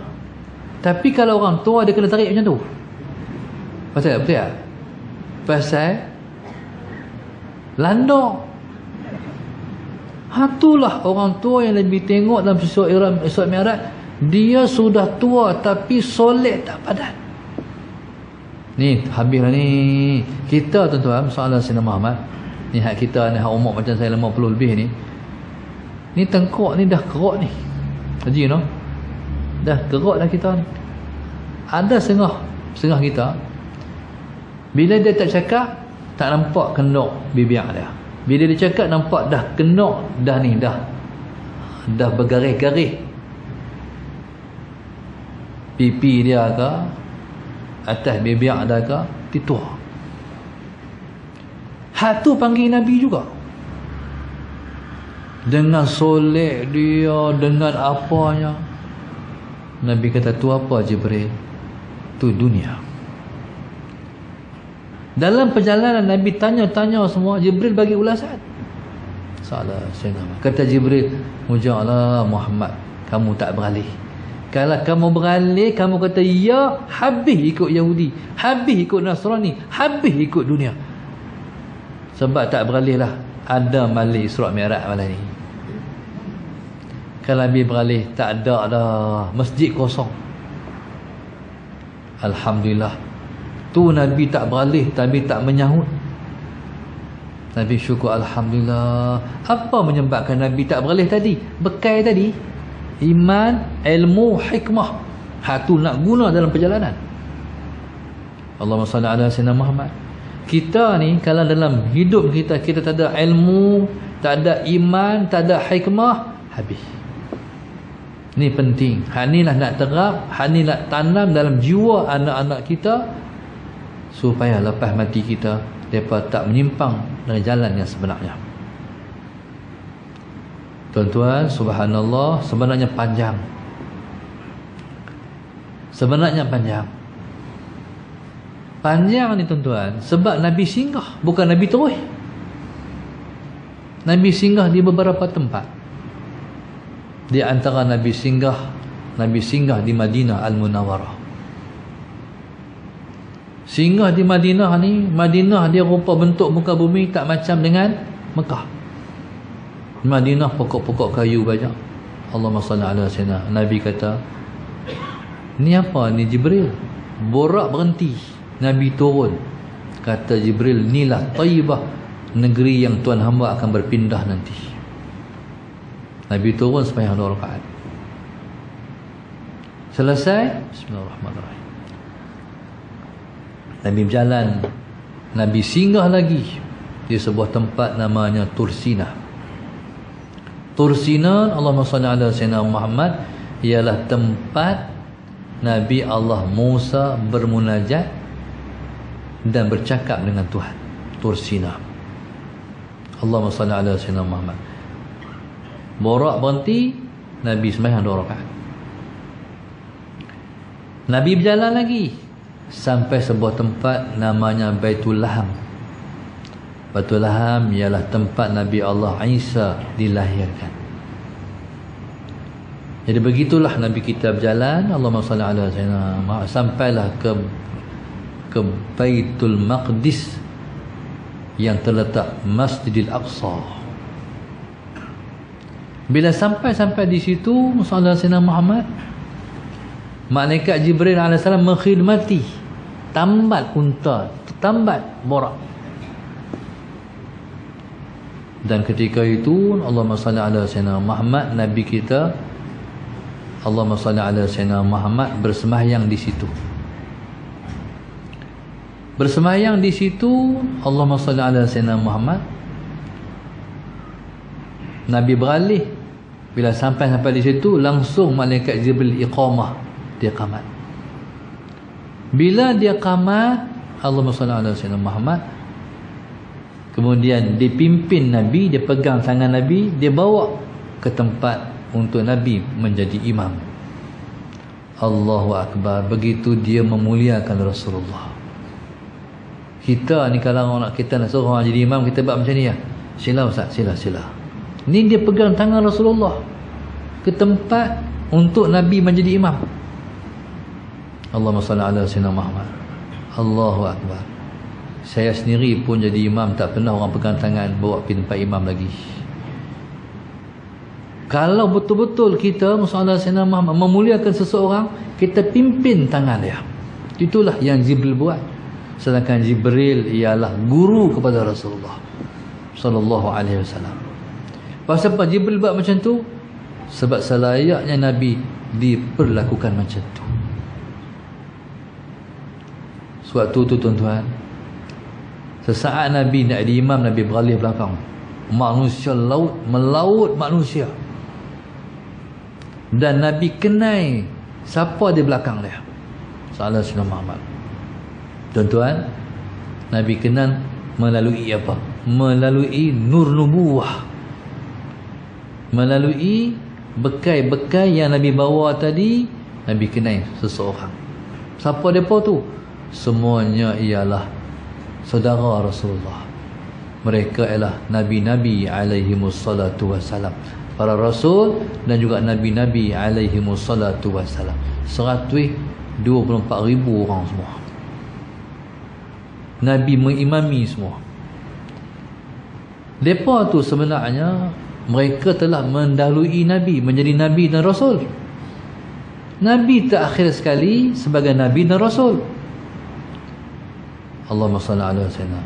Tapi kalau orang tua dia kena tarik macam tu. Pasal apa dia? Pasal landok. Itulah orang tua yang lebih tengok dalam Isra Mi'raj. Dia sudah tua tapi solek tak padan. Ni habislah ni. Kita tuan-tuan, soalan Sayyidina Muhammad ni, hak kita ni, hak umur macam saya 50 lebih ni, ni tengkok ni dah kerok ni. Haji no? Dah kerok dah kita ni. Ada setengah kita, bila dia tak cakap, tak nampak kenok bibir dia. Bila dia cakap nampak dah kenok, dah ni dah bergaris-garis pipi dia ke, atas bibir dia ke, titua. Hak tu panggil Nabi juga. Dengan solek dia, dengan apanya. Nabi kata, tu apa Jibril? Tu dunia. Dalam perjalanan Nabi tanya-tanya semua, Jibril bagi ulasan. Salah Sayyidina. Kata Jibril, "Mujalah Muhammad, kamu tak beralih. Kalau kamu beralih, kamu kata ya, habis ikut Yahudi, habis ikut Nasrani, habis ikut dunia." Sebab tak beralih lah, ada malik Isra Mi'raj malam ni. Kalau Nabi beralih, tak ada dah, masjid kosong. Alhamdulillah. Tu Nabi tak beralih, Nabi tak menyahut. Nabi syukur, Alhamdulillah. Apa menyebabkan Nabi tak beralih tadi? Bekal tadi, iman, ilmu, hikmah. Hak tu nak guna dalam perjalanan. Allahumma salli ala sayyidina Muhammad. Kita ni kalau dalam hidup kita, kita tak ada ilmu, tak ada iman, tak ada hikmah, habis. Ni penting. Hak ni lah nak terap, hak ni nak tanam dalam jiwa anak-anak kita, supaya lepas mati kita, mereka tak menyimpang dari jalan yang sebenarnya. Tuan-tuan, subhanallah, sebenarnya panjang. Sebenarnya panjang. Panjang ni tuan-tuan, sebab Nabi singgah, bukan Nabi terus. Nabi singgah di beberapa tempat. Di antara Nabi singgah di Madinah Al-Munawwarah. Singgah di Madinah ni, Madinah dia rupa bentuk muka bumi tak macam dengan Mekah. Madinah pokok-pokok kayu banyak. Allahumma salli ala sayyidina. Nabi kata, ni apa ni Jibril? Borak berhenti. Nabi turun. Kata Jibril, inilah Taibah, negeri yang Tuan hamba akan berpindah nanti. Nabi turun sembahyang 2 rakaat. Selesai, bismillahirrahmanirrahim. Nabi berjalan. Nabi singgah lagi di sebuah tempat namanya Tursina. Tursina, Allahumma salli ala sayyidina Muhammad, ialah tempat Nabi Allah Musa bermunajat dan bercakap dengan Tuhan. Tursina. Allahumma salli ala sayyidina Muhammad. Borak berhenti, Nabi sembahyang 2 rakaat. Nabi berjalan lagi sampai sebuah tempat namanya Baitul Laham. Baitul Laham ialah tempat Nabi Allah Isa dilahirkan. Jadi begitulah Nabi kita berjalan, Allahumma salli ala sayyidina Muhammad, sampailah ke Baitul Maqdis yang terletak Masjidil Aqsa. Bila sampai di situ, sallallahu alaihi wasallam Muhammad, malaikat Jibril alaihissalam menkhidmati, tambat unta, tambat borak. Dan ketika itu, Allahumma salli ala sayyidina Muhammad, Nabi kita, Allahumma salli ala sayyidina Muhammad, bersemayang di situ. Bersemayang di situ, Allahumma salli ala sayyidina Muhammad. Nabi beralih. Bila sampai di situ, langsung malaikat Jibril iqamah, dia qamat. Bila dia qamat, Allahumma salli ala sayyidina Muhammad, kemudian dipimpin Nabi, dia pegang tangan Nabi, dia bawa ke tempat untuk Nabi menjadi imam. Allahu Akbar. Begitu dia memuliakan Rasulullah. Kita ni kalau nak kita nak suruh orang jadi imam, kita buat macam ni ya. Sila Ustaz, sila. Ni dia pegang tangan Rasulullah ke tempat untuk Nabi menjadi imam. Allahumma salli ala sayyidina Muhammad. Allahu Akbar. Saya sendiri pun jadi imam, tak pernah orang pegang tangan bawa pergi tempat imam lagi. Kalau betul-betul kita sallallahu alaihi wasallam memuliakan seseorang, kita pimpin tangan dia. Itulah yang Jibril buat. Sedangkan Jibril ialah guru kepada Rasulullah sallallahu alaihi wasallam. Pasal apa Jibril buat macam tu? Sebab selayaknya Nabi diperlakukan macam tu. Suatu tu tuan-tuan, sesaat Nabi nak jadi imam, Nabi beralih belakang. Manusia melaut manusia. Dan Nabi kenai siapa di belakang dia. Sallallahu alaihi wasallam. Tuan-tuan, Nabi kenal melalui apa? Melalui nur nubuwah. Melalui bekai-bekai yang Nabi bawa tadi, Nabi kenal seseorang. Siapa mereka tu? Semuanya ialah saudara Rasulullah. Mereka ialah nabi-nabi alaihimussalatu wassalam, para rasul dan juga nabi-nabi alaihimussalatu wassalam. 124,000 orang semua. Nabi mengimami semua. Mereka tu sebenarnya mereka telah mendahului Nabi menjadi Nabi dan Rasul. Nabi terakhir sekali sebagai Nabi dan Rasul. Allahumma salli ala sayyidina.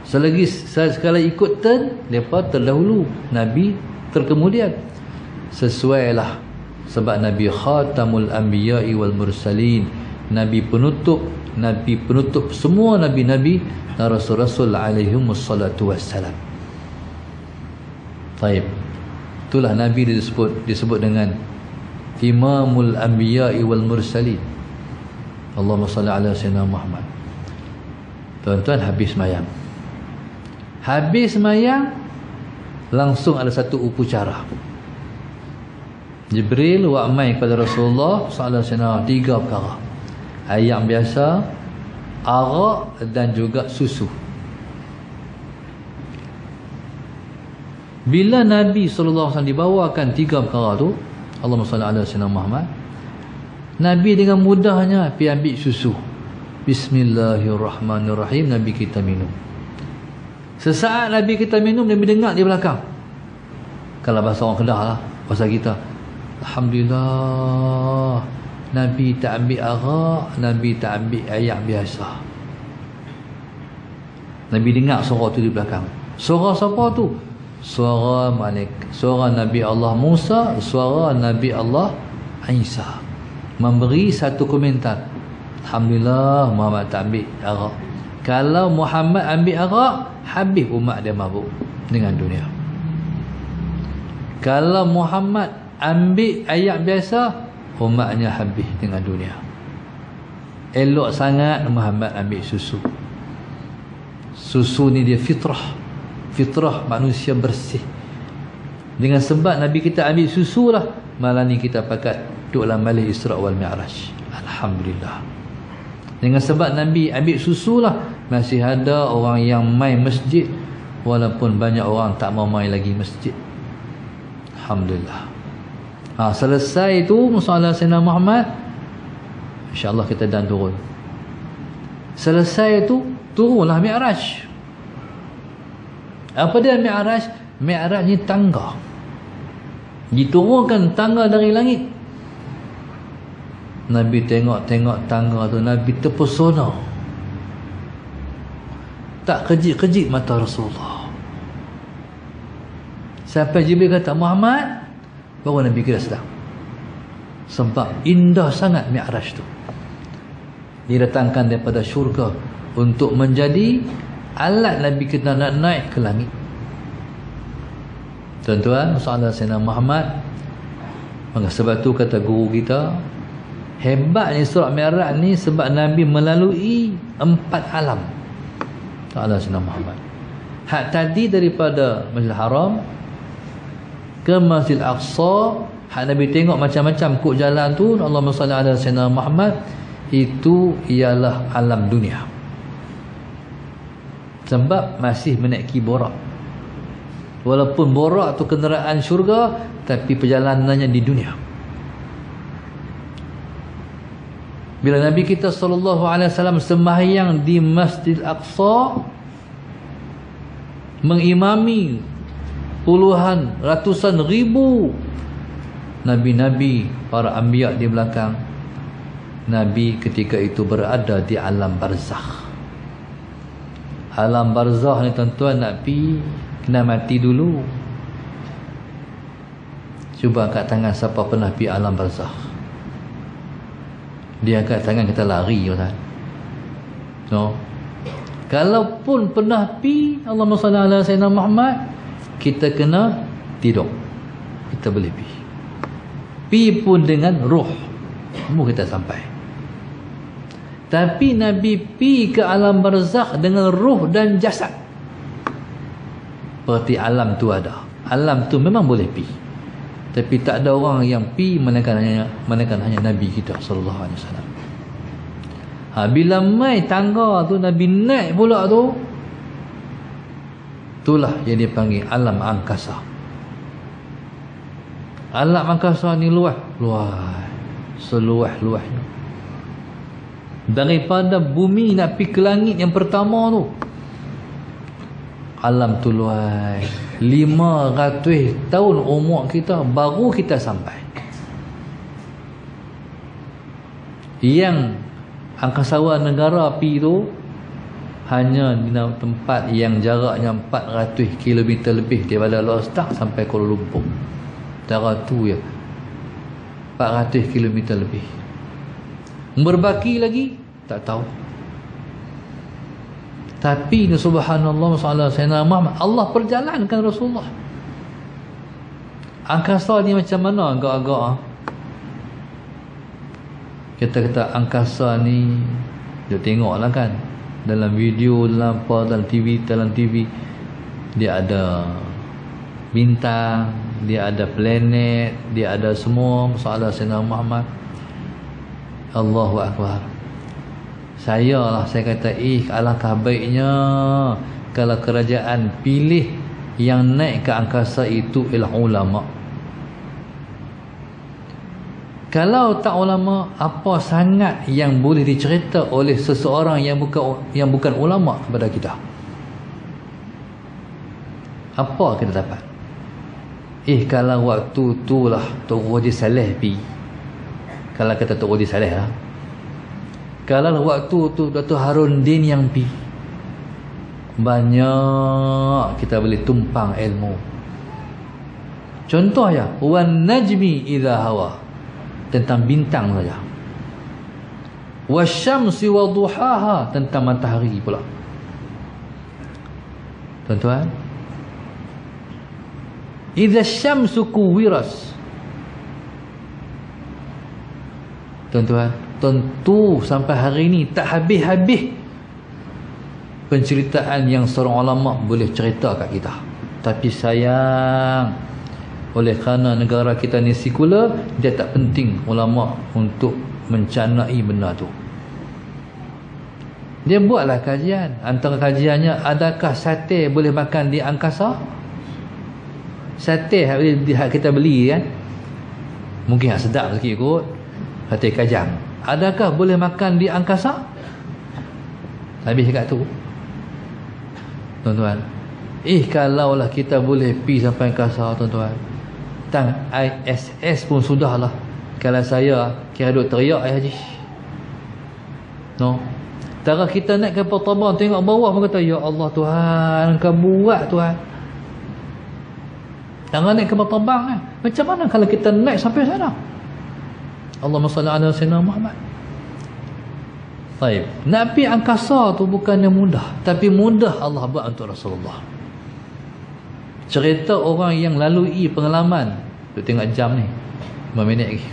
Selagi sekali ikut mereka terdahulu, Nabi terkemudian. Sesuailah sebab Nabi khatamul anbiya'i wal mursalin, Nabi penutup semua Nabi-Nabi dan Rasul-Rasul alaihimussalatu wassalam. Baik. Itulah Nabi disebut dengan Imamul Anbiya'i wal Mursalin. Allahumma salli ala sayyidina Muhammad. Tuan-tuan, habis semayang langsung ada satu upacara. Jibril wa'mai kepada Rasulullah sallallahu alaihi wasallam 3 perkara. Ayam biasa, arak dan juga susu. Bila Nabi SAW dibawakan 3 perkara tu, Allahumma salli ala sayyidina Muhammad, Nabi dengan mudahnya pergi ambil susu. Bismillahirrahmanirrahim, Nabi kita minum. Sesaat Nabi kita minum, Nabi dengar di belakang. Kalau bahasa orang Kedah lah, bahasa kita, alhamdulillah, Nabi tak ambil arak, Nabi tak ambil air biasa. Nabi dengar suara tu di belakang. Suara siapa tu? Suara Nabi Allah Musa, suara Nabi Allah Isa, memberi satu komentar. Alhamdulillah, Muhammad tak ambil arak. Kalau Muhammad ambil arak, habis umat dia mabuk dengan dunia. Kalau Muhammad ambil air biasa, umatnya habis dengan dunia. Elok sangat Muhammad ambil susu. Susu ni dia fitrah. Fitrah manusia bersih. Dengan sebab Nabi kita ambil susu lah, malam ni kita pakat duduk dalam majlis Isra wal Mi'raj. Alhamdulillah. Dengan sebab Nabi ambil susu lah, masih ada orang yang main masjid, walaupun banyak orang tak mau main lagi masjid. Alhamdulillah. Selesai tu musalah Sayyidina Muhammad, insya-Allah kita dan turun. Selesai tu turunlah Mi'raj. Apa dia Mi'raj? Mi'raj ni tangga. Diturunkan tangga dari langit. Nabi tengok tangga tu, Nabi terpesona. Tak kejip-kejip mata Rasulullah. Sampai Jibril kata, Muhammad, baru Nabi kira sedang. Sebab indah sangat Mi'raj tu. Didatangkan daripada syurga untuk menjadi alat Nabi kita nak naik ke langit. Tuan-tuan, masalah Sayyidina Muhammad. Maka sebab tu kata guru kita, hebatnya surah Mi'raj ni sebab Nabi melalui 4 alam. Masalah Sayyidina Muhammad. Hak tadi daripada Masjidil Haram ke Masjidil Aqsa, hak Nabi tengok macam-macam kok jalan tu, Allahumma salli ala Sayyidina Muhammad, itu ialah alam dunia. Sebab masih menaiki borak. Walaupun borak tu kenderaan syurga, tapi perjalanannya di dunia. Bila Nabi kita SAW sembahyang di Masjid Aqsa, mengimami puluhan, ratusan ribu Nabi-Nabi, para anbiya di belakang, Nabi ketika itu berada di alam barzakh. Alam barzakh ni tuan-tuan, nak pergi kena mati dulu. Cuba angkat tangan siapa pernah pergi alam barzakh. Dia angkat tangan, kita lari Ustaz. No. Kalaupun pernah pergi, Allahumma salli ala Sayyidina Muhammad, kita kena tidur. Kita boleh pergi. Pergi pun dengan roh, semua kita sampai. Tapi Nabi pergi ke alam barzakh dengan roh dan jasad. Berarti alam tu ada. Alam tu memang boleh pergi. Tapi tak ada orang yang pergi melainkan hanya Nabi kita sallallahu alaihi wasallam. Bila mai tangga tu Nabi naik pula tu, itulah yang dipanggil alam angkasa. Alam angkasa ni luas, seluas-luasnya. Daripada bumi nak pergi ke langit yang pertama tu, alam tu luas. 500 tahun umur kita baru kita sampai. Yang angkasawan negara pergi tu hanya di tempat yang jaraknya 400 km lebih daripada Lostak sampai Kuala Lumpur. Cara tu ya, 400 km lebih. Berbaki lagi tak tahu. Tapi subhanallah masalah Sayyidina Muhammad, Allah perjalankan Rasulullah. Angkasa ni macam mana agak-agak? Kita kata angkasa ni, dia tengoklah kan, dalam video, dalam apa, dalam TV, dia ada bintang, dia ada planet, dia ada semua. Masalah Sayyidina Muhammad, Allahu Akbar. Saya kata, alangkah baiknya kalau kerajaan pilih yang naik ke angkasa itu ialah ulama. Kalau tak ulama, apa sangat yang boleh dicerita oleh seseorang yang bukan ulama kepada kita? Apa kita dapat? Kalau waktu tu lah Tok Haji Saleh pi. Kalau kata Tok Haji Saleh lah. Kalau waktu tu Dato' Harun Din yang pi, banyak kita boleh tumpang ilmu. Contoh ya, wan najmi idza hawa, tentang bintang saja. Wasyamsi wa duhaha, tentang matahari pula. Tuan-tuan, idza syamsu kuwiras. Tuan-tuan, tentu sampai hari ini tak habis-habis penceritaan yang seorang ulama boleh cerita kat kita. Tapi sayang, oleh kerana negara kita ni sekular, dia tak penting ulama untuk mencanai benda tu. Dia buatlah kajian. Antara kajiannya, adakah sate boleh makan di angkasa? Sate hak kita beli kan, mungkin hak sedap sikit kot, sate kajang. Adakah boleh makan di angkasa? Habis kat tu, tuan-tuan. Kalaulah kita boleh pergi sampai angkasa, tuan-tuan, tang ISS pun sudahlah. Kalau saya kira duk teriak Haji. No. Tara kita naik kapal terbang, tengok bawah pun kata, ya Allah Tuhan, Kau buat Tuhan. Jangan naik kapal terbang kan. Macam mana kalau kita naik sampai sana? Allahumma salli ala sayyidina Muhammad. Baik, nak pergi angkasa tu bukannya mudah, tapi mudah Allah buat untuk Rasulullah. Cerita orang yang lalui pengalaman. Tu tengok jam ni, 5 minit lagi.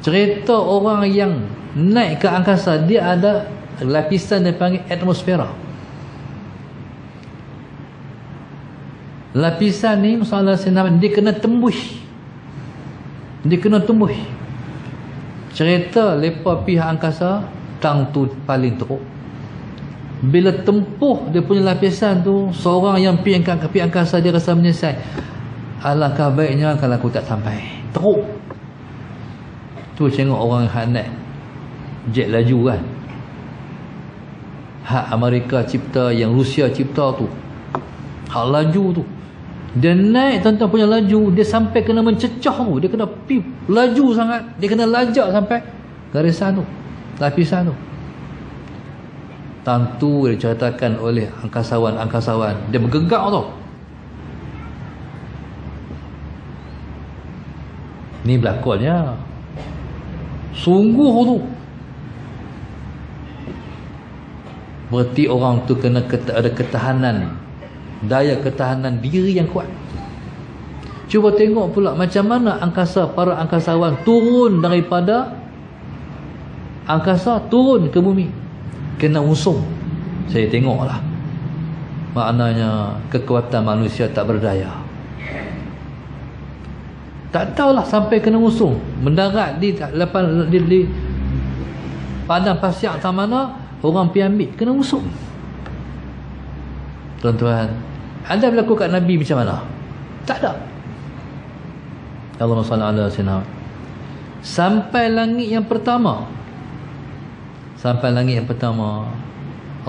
Cerita orang yang naik ke angkasa, dia ada lapisan yang panggil atmosfera. Lapisan ni masalah senam, dia kena tembus. Dia kena tembus. Cerita lepas pihak angkasa, tang tu paling teruk. Bila tempuh dia punya lapisan tu, seorang yang pergi angkasa dia rasa menyesal. Alangkah baiknya kalau aku tak sampai. Teruk. Tu tengok orang hak naik jet laju kan, hak Amerika cipta, yang Rusia cipta tu, hak laju tu, dia naik tuan-tuan punya laju, dia sampai kena mencecah tu, dia kena laju sangat, dia kena lajak sampai garisan tu, lapisan tu. Tentu diceritakan oleh angkasawan, dia bergegak tu. Ni berlakonnya sungguh tu. Berarti orang tu kena ada ketahanan, daya ketahanan diri yang kuat. Cuba tengok pula macam mana para angkasawan turun daripada angkasa, turun ke bumi, kena usung. Saya tengoklah, maknanya kekuatan manusia tak berdaya. Tak tahulah sampai kena usung, mendarat di padang pasir tak mana, orang pergi ambil, kena usung. Tuan-tuan, ada berlaku kat Nabi macam mana? Tak ada. Allahumma salli ala sayyidina. Sampai langit yang pertama,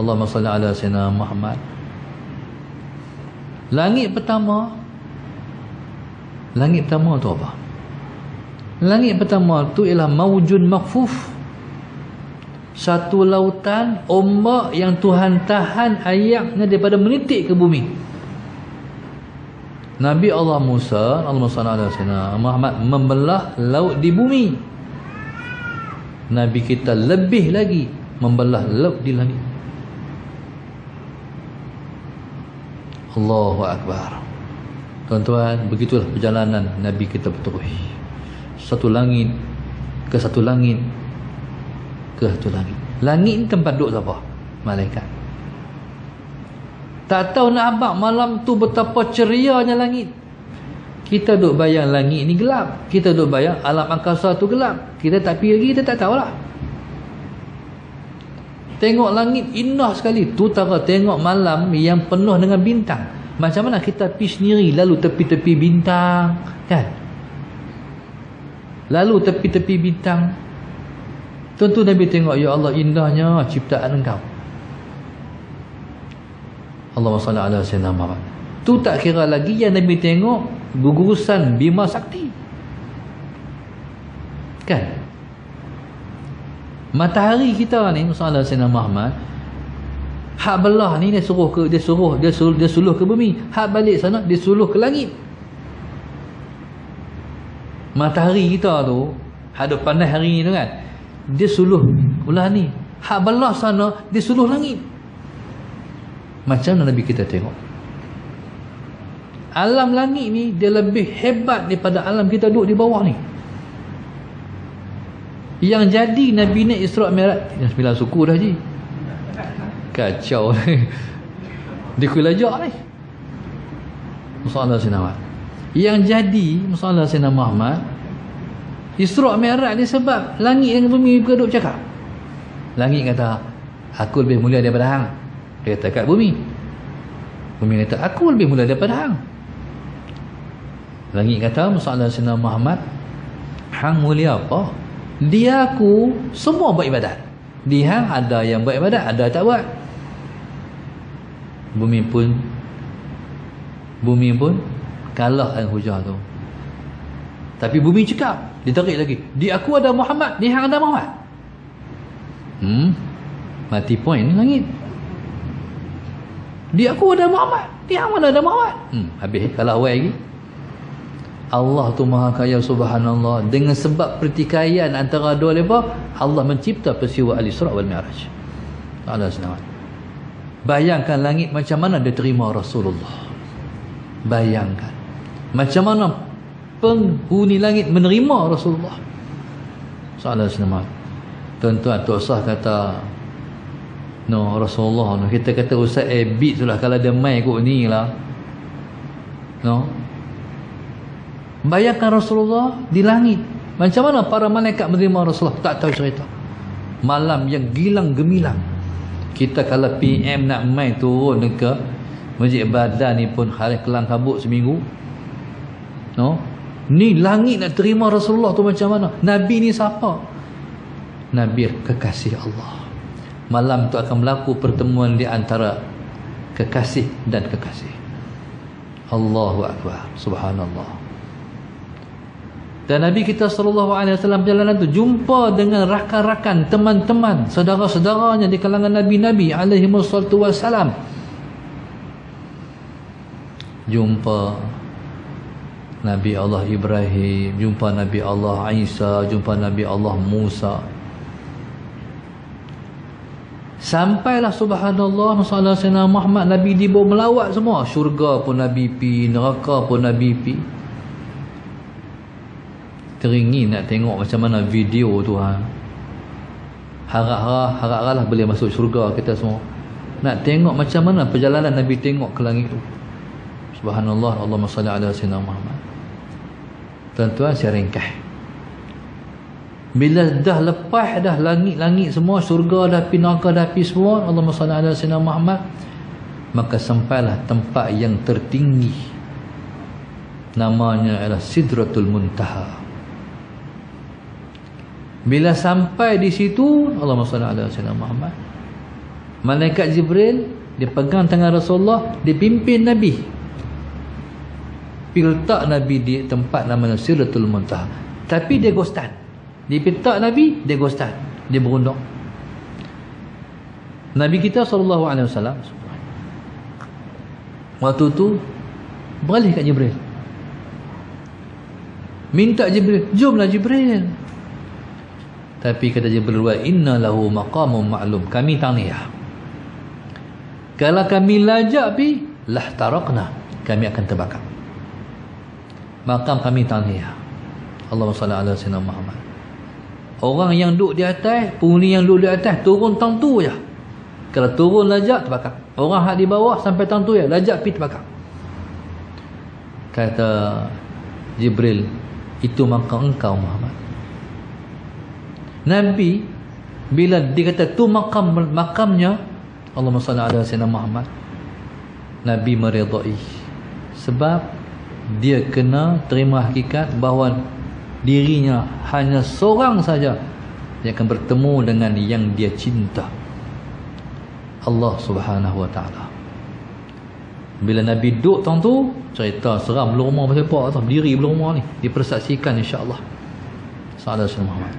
Allahumma salli ala sayyidina Muhammad. Langit pertama tu apa? Langit pertama tu ialah maujun makfuf, satu lautan ombak yang Tuhan tahan ayaknya daripada menitik ke bumi. Nabi Allah Musa, Allahumma salli ala sayyidina Muhammad, membelah laut di bumi. Nabi kita lebih lagi membelah laut di langit. Allahu Akbar. Tuan-tuan, begitulah perjalanan Nabi kita berterus. Satu langit ke satu langit ke satu langit. Langit ni tempat duduk siapa? Malaikat. Tak tahu nak abang malam tu betapa cerianya langit. Kita duk bayang langit ni gelap, kita duk bayang alam angkasa tu gelap. Kita tak pergi lagi, kita tak tahulah. Tengok langit indah sekali. Tu tara tengok malam yang penuh dengan bintang. Macam mana kita pergi sendiri lalu tepi-tepi bintang kan? lalu tepi-tepi bintang. Tentu Nabi tengok, ya Allah, indahnya ciptaan Engkau. Allahumma salli ala sayyidina Muhammad. Tu tak kira lagi yang Nabi tengok gugusan Bima Sakti. Kan? Matahari kita ni, sallallahu alaihi wasallam Muhammad, hak belah ni dia suluh ke bumi, hak balik sana dia suluh ke langit. Matahari kita tu, hak panas hari ni tu kan, dia suluh belah ni, hak belah sana dia suluh langit. Macam mana Nabi kita tengok alam langit ni, dia lebih hebat daripada alam kita duduk di bawah ni. Yang jadi Nabi naik Isra' Mi'raj, yang 9 suku dah je. Kacau ni. Dia kulajak ni. Masalah Sayyidina Muhammad. Yang jadi masalah Sayyidina Muhammad, Isra' Mi'raj ni sebab langit dan bumi duduk bercakap. Langit kata, aku lebih mulia daripada hang. Dia kata kat bumi. Bumi kata, aku lebih mulia daripada hang. Langit kata, masalah Sayyidina Muhammad, hang mulia apa? Dia aku semua buat ibadat. Di hang ada yang buat ibadat, ada tak buat. Bumi pun kalah dengan hujah tu. Tapi bumi cakap, ditarik lagi, di aku ada Muhammad, di hang ada Muhammad. Mati point langit. Di aku ada Muhammad, di hang mana ada Muhammad. Habis kalah awal lagi. Allah tu maha kaya, subhanallah. Dengan sebab pertikaian antara dua mereka, Allah mencipta peristiwa Al-Isra' wal Mi'raj. Bayangkan langit macam mana dia terima Rasulullah. Bayangkan macam mana penghuni langit menerima Rasulullah. Tuan-tuan, Tok Sah kata, no, Rasulullah no. Kita kata Ustaz beat tu lah, kalau dia main kot ni lah, no. Bayangkan Rasulullah di langit. Macam mana para malaikat menerima Rasulullah? Tak tahu cerita. Malam yang gilang gemilang. Kita kalau PM nak main turun ke Masjid Badan ni pun hari kelang kabut seminggu. No? Ni langit nak terima Rasulullah tu macam mana? Nabi ni siapa? Nabi kekasih Allah. Malam tu akan berlaku pertemuan di antara kekasih dan kekasih. Allahu Akbar. Subhanallah. Dan Nabi kita SAW perjalanan tu jumpa dengan rakan-rakan, teman-teman, saudara-saudaranya di kalangan Nabi-Nabi alaihi wassalatu wassalam. Jumpa Nabi Allah Ibrahim, jumpa Nabi Allah Isa, jumpa Nabi Allah Musa. Sampailah subhanallah masalah Sayyidina Muhammad, Nabi dibawa melawat semua. Syurga pun Nabi pi, neraka pun Nabi pi. Teringin nak tengok macam mana video tu. Harap-harap lah boleh masuk syurga kita semua. Nak tengok macam mana perjalanan Nabi tengok ke langit tu. Subhanallah, Allahumma salli ala sayyidina Muhammad. Tuan-tuan, saya ringkas. Bila dah lepas dah langit-langit semua, syurga dah pi, neraka dah pi semua, Allahumma salli ala sayyidina Muhammad, maka sampailah tempat yang tertinggi. Namanya adalah Sidratul Muntaha. Bila sampai di situ, Allahumma salli ala sayyidina Muhammad, malaikat Jibril dia pegang tangan Rasulullah, dia pimpin Nabi, pergi letak Nabi di tempat namanya Sidratul Muntaha. Tapi dia ghostan. Dia letak Nabi, dia ghostan, dia berunduk. Nabi kita SAW waktu tu beralih kat Jibril, minta Jibril, jomlah Jibril. Tapi kata Jibril, wa inna lahu maqamun ma'lum, kami taniyah, kalau kami lajak pi lah tarakna, kami akan terbakar. Makam kami taniyah. Allahumma salli ala sayyidina Muhammad. Orang yang duduk di atas, penghuni yang duduk di atas turun tang tu je. Kalau turun lajak terbakar. Orang hak di bawah sampai tang tu je, lajak pi terbakar. Kata Jibril, itu makam engkau Muhammad. Nabi bila dia kata tu makamnya, Allahumma salli ala sayyidina Muhammad, Nabi meredai. Sebab dia kena terima hakikat bahawa dirinya hanya seorang saja yang akan bertemu dengan yang dia cinta, Allah Subhanahu Wa Taala. Bila Nabi duduk tu, cerita seram belum rumah pasal apa tu, diri belum rumah ni dipersaksikan insya-Allah. Sallallahu alaihi Muhammad.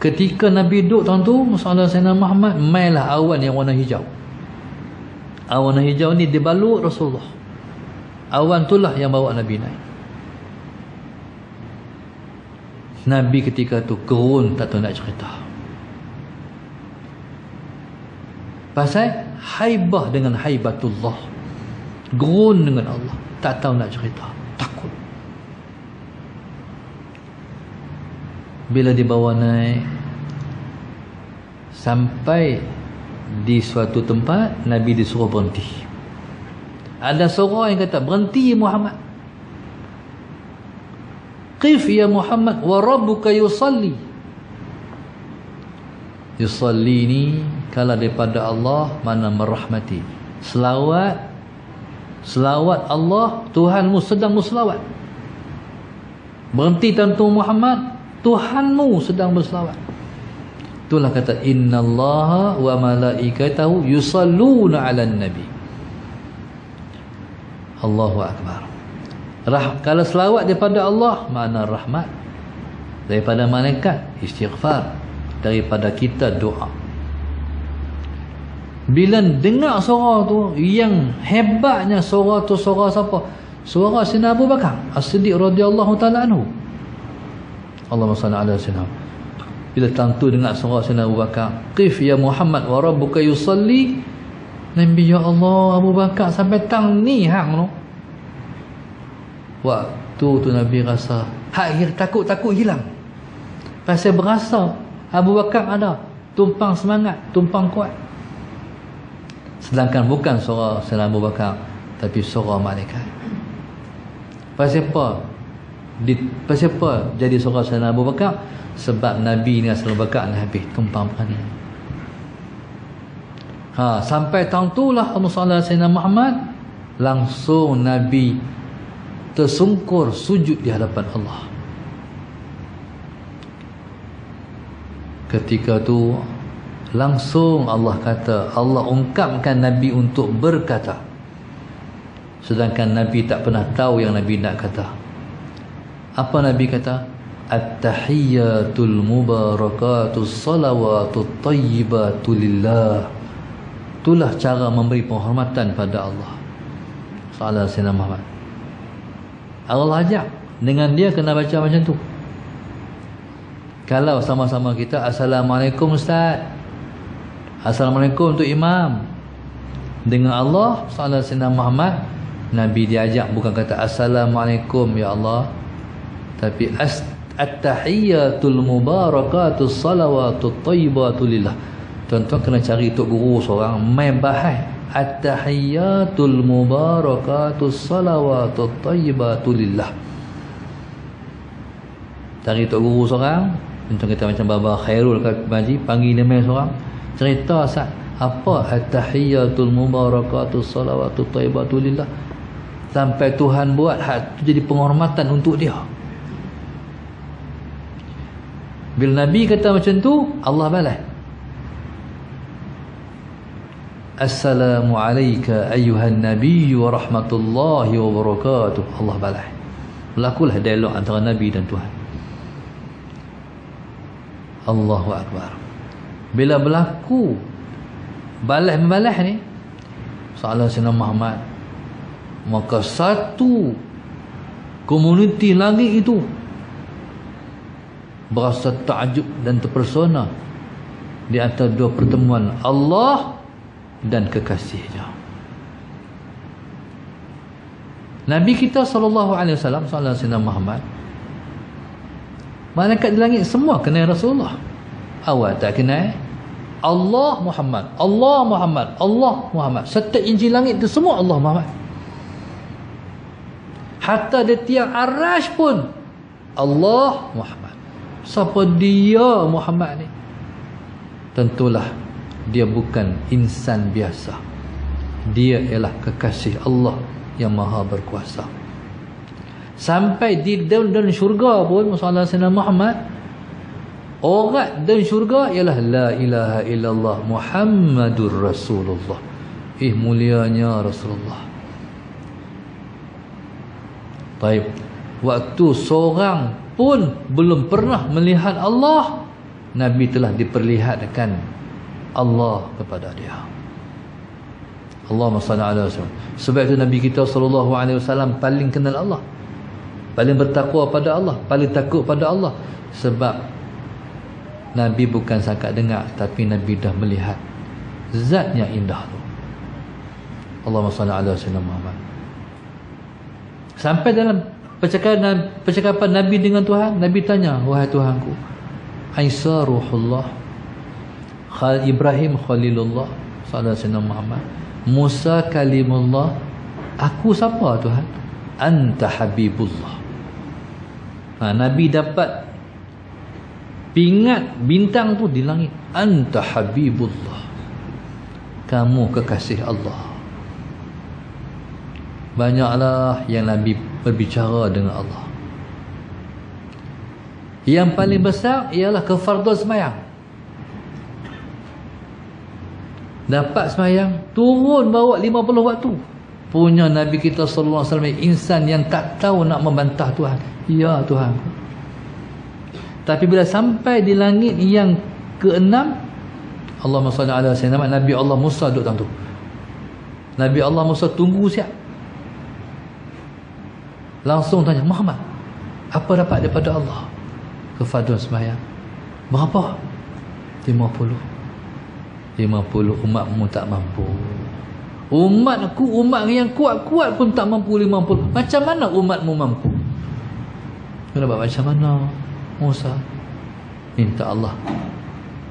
Ketika Nabi duduk tu, sallallahu alaihi Muhammad, mainlah awan yang warna hijau. Awan hijau ni dibalut Rasulullah. Awan itulah yang bawa Nabi naik. Nabi ketika tu gerun, tak tahu nak cerita. Pasal haibah dengan haibatullah, gerun dengan Allah, tak tahu nak cerita, takut. Bila dibawa naik sampai di suatu tempat, Nabi disuruh berhenti. Ada seorang yang kata, berhenti Muhammad, qif ya Muhammad wa rabbuka yusalli. Yusalli ni kalau daripada Allah mana merahmati. Selawat Allah, Tuhanmu sedang berselawat. Berhenti tuan Muhammad, Tuhanmu sedang berselawat. Itulah kata innallaha wa malaikatahu yusalluna 'alan nabi. Allahu akbar. Kalau selawat daripada Allah, makna rahmat. Daripada malaikat, istighfar. Daripada kita, doa. Bila dengar suara tu, yang hebatnya suara tu, suara siapa? Suara Sayyidina Abu Bakar As-Siddiq radhiyallahu ta'ala anhu. Allahumma salli ala sayyidina. Bila tentu dengar suara Sayyidina Abu Bakar, qif ya Muhammad wa rabbuka yusalli. Nabi, ya Allah, Abu Bakar sampai tang ni hang tu. Waktu tu Nabi rasa takut hilang. Pasal berasa Abu Bakar ada tumpang semangat, tumpang kuat. Sedangkan bukan suara Sayyidina Abu Bakar, tapi suara malaikat. Pasal apa? Pasal apa jadi suara Sayyidina Abu Bakar? Sebab Nabi dengan Sayyidina Abu Bakar ni habis tumpang berani. Sampai tahun tu lah Sayyidina Muhammad, langsung Nabi tersungkur sujud di hadapan Allah. Ketika tu langsung Allah kata, Allah ungkapkan Nabi untuk berkata, sedangkan Nabi tak pernah tahu yang Nabi nak kata. Apa Nabi kata? At-tahiyyatul mubarakatus salawatut tayyibatu lillah. Itulah cara memberi penghormatan pada Allah. Sallallahu alaihi Muhammad. Allah ajak, dengan dia kena baca macam tu. Kalau sama-sama kita, Assalamualaikum Ustaz, Assalamualaikum untuk imam. Dengan Allah sallallahu alaihi Muhammad, Nabi diajak bukan kata Assalamualaikum ya Allah, tapi at-tahiyyatul mubarakatus salawatut tayyibatu lillah. Tuan-tuan kena cari tok guru seorang main bahas at-tahiyyatul mubarakatus salawatut tayyibatu lillah. Cari tok guru seorang, contoh kita macam Baba Khairul Maji, panggil dia main seorang, cerita Ustaz, apa at-tahiyyatul mubarakatus salawatut tayyibatu lillah, sampai Tuhan buat hak tu jadi penghormatan untuk dia. Bila Nabi kata macam tu, Allah balas, Assalamu alayka ayyuhan nabiy wa rahmatullahi wa barakatuh. Allah balas. Berlakulah dialog antara Nabi dan Tuhan. Allahu akbar. Bila berlaku balas-membalas ni, sallallahu alaihi Muhammad, maka satu komuniti langit itu berasa takjub dan terpesona di antara dua pertemuan Allah dan kekasihnya. Nabi kita sallallahu alaihi wasallam, sallallahu alaihi Muhammad, malaikat di langit semua kenal Rasulullah. Awak tak kenal Allah Muhammad, Allah Muhammad, Allah Muhammad. Setiap Injil langit itu semua Allah Muhammad. Hatta di tiang arasy pun Allah Muhammad. Siapa dia Muhammad ni? Tentulah dia bukan insan biasa. Dia ialah kekasih Allah yang maha berkuasa. Sampai di daun syurga pun masalah Sayyidina Muhammad, orang daun syurga ialah la ilaha illallah Muhammadur Rasulullah. Mulianya Rasulullah. Baik, waktu seorang pun belum pernah melihat Allah, Nabi telah diperlihatkan Allah kepada dia. Allahumma salli ala Rasul. Sebab itu Nabi kita SAW paling kenal Allah, paling bertakwa pada Allah, paling takut pada Allah. Sebab Nabi bukan sakat dengar, tapi Nabi dah melihat zat yang indah tu. Allahumma salli ala Sayyidina Muhammad. Sampai dalam percakapan Nabi dengan Tuhan, Nabi tanya, wahai Tuhanku, Isa Ruhullah, Ibrahim Khalilullah, sallallahu alaihi wasallam Muhammad, Musa Kalimullah, aku siapa Tuhan? Anta Habibullah. Nabi dapat pingat bintang tu di langit. Anta Habibullah, kamu kekasih Allah. Banyaklah yang Nabi berbicara dengan Allah. Yang paling besar ialah kefardun semayang. Dapat semayang, turun bawa 50 waktu. Punya Nabi kita sallallahu alaihi wasallam insan yang tak tahu nak membantah Tuhan. Ya Tuhan. Tapi bila sampai di langit yang ke-6, Allahumma salli ala sayyidina Nabi Allah Musa duduk dalam tu. Nabi Allah Musa tunggu siap. Langsung tanya, Muhammad, apa dapat daripada Allah? Kefardun sembahyang. Berapa? 50 umatmu tak mampu. Umatku, umat yang kuat-kuat pun tak mampu 50. Macam mana umatmu mampu? Kenapa macam mana? Musa minta Allah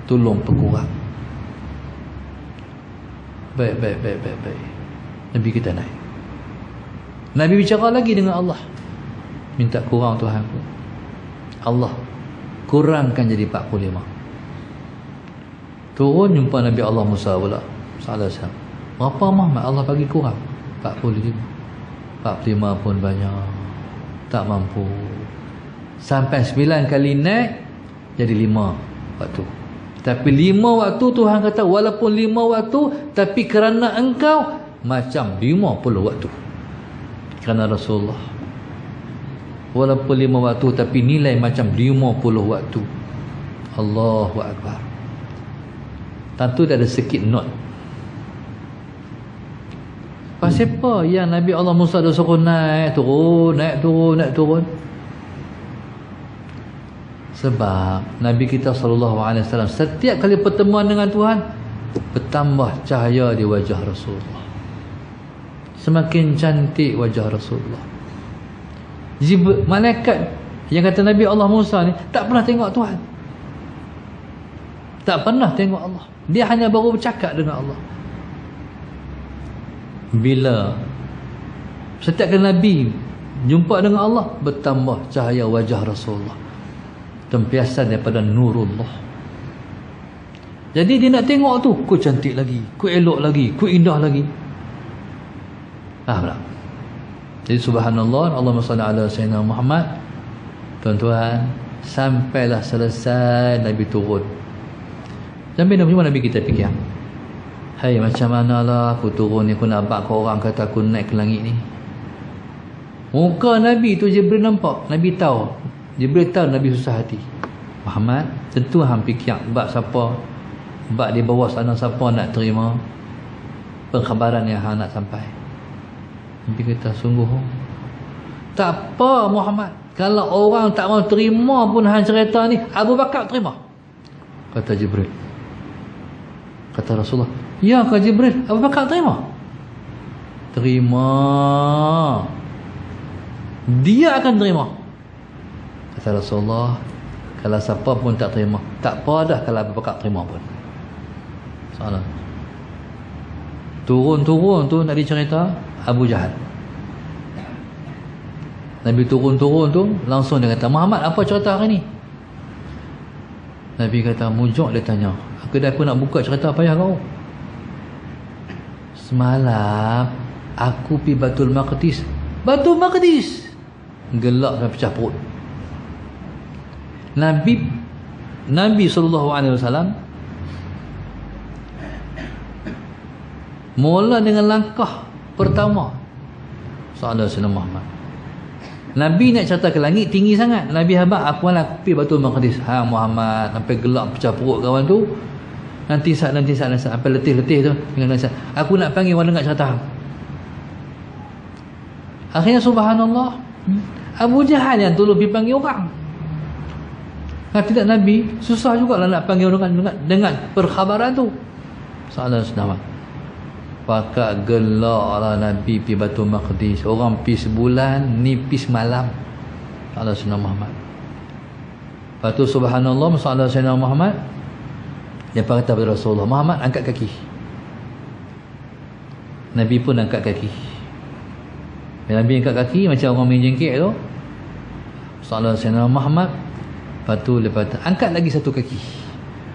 tolong perkurang. Baik. Nabi kita naik. Nabi bicara lagi dengan Allah, minta kurang Tuhanku. Allah kurangkan jadi 45. Turun jumpa Nabi Allah Musa pula, sallallahu alaihi wasallam. Berapa Muhammad? Allah bagi kurang 45. 45 pun banyak, tak mampu. Sampai 9 kali naik jadi 5 waktu. Tapi 5 waktu Tuhan kata, walaupun 5 waktu, tapi kerana engkau macam 50 waktu. Kerana Rasulullah, walaupun 5 waktu, tapi nilai macam 50 waktu. Allahu Akbar. Tentu ada sikit note. Pasal apa yang Nabi Allah Musa dah suruh naik turun? Sebab Nabi kita SAW setiap kali pertemuan dengan Tuhan, bertambah cahaya di wajah Rasulullah. Semakin cantik wajah Rasulullah. Malaikat yang kata Nabi Allah Musa ni tak pernah tengok Tuhan, tak pernah tengok Allah. Dia hanya baru bercakap dengan Allah. Bila setiap kali Nabi jumpa dengan Allah, bertambah cahaya wajah Rasulullah, tempiasan daripada nurullah. Jadi dia nak tengok tu, ku cantik lagi, ku elok lagi, ku indah lagi. Faham tak? Jadi subhanallah, Allahumma salli ala sayyidina Muhammad. Tuan-tuan, sampailah selesai Nabi turun. Sampai Nabi kita fikir, hai, macam manalah aku turun ni, aku nak abad kau orang kata aku naik ke langit ni. Muka Nabi tu Jibril nampak, Nabi tahu. Jibril tahu Nabi susah hati. Muhammad, tentu hang fikir bab siapa, bab di bawah sana siapa nak terima pengkhabaran yang hang nak sampai. Nabi kata, sungguh tak apa Muhammad, kalau orang tak mau terima pun hang cerita ni, Abu Bakar terima. Kata Jibril. Kata Rasulullah, ya kata Jibril, Abu Bakar terima. Terima, dia akan terima. Kata Rasulullah, kalau siapa pun tak terima, tak apa dah kalau Abu Bakar terima pun. Salah. Turun tu nak dicerita Abu Jahal. Nabi turun tu, langsung dia kata, Muhammad, apa cerita hari ni? Nabi kata, mujuk dia tanya, aku nak buka cerita payah kau. Semalam aku pergi Baitul Maqdis. gelak dan pecah perut. Nabi SAW mula dengan langkah pertama Sallallahu Alaihi Muhammad. Nabi nak carta ke langit tinggi sangat. Nabi habaq aku nak pergi Baitul Maqdis. Muhammad sampai gelak pecah perut kawan tu. Nanti sampai letih-letih tu dengan nasihat. Aku nak panggil orang dengar carta. Akhirnya subhanallah, Abu Jahal yang tolong pergi panggil orang. Tidak Nabi, susah jugalah nak panggil orang dengar perkhabaran tu. Sallallahu Alaihi Wasallam. Pakat gelaklah Nabi pergi Baitul Maqdis. Orang pergi sebulan, ni pergi semalam. Sallallahu Alaihi Muhammad. Lepas tu subhanallah, Sallallahu Alaihi Muhammad, dia kata kepada Rasulullah, Muhammad angkat kaki. Nabi pun angkat kaki. Nabi angkat kaki macam orang main jengkek tu. Sallallahu Alaihi Muhammad. Lepas tu dia kata, angkat lagi satu kaki.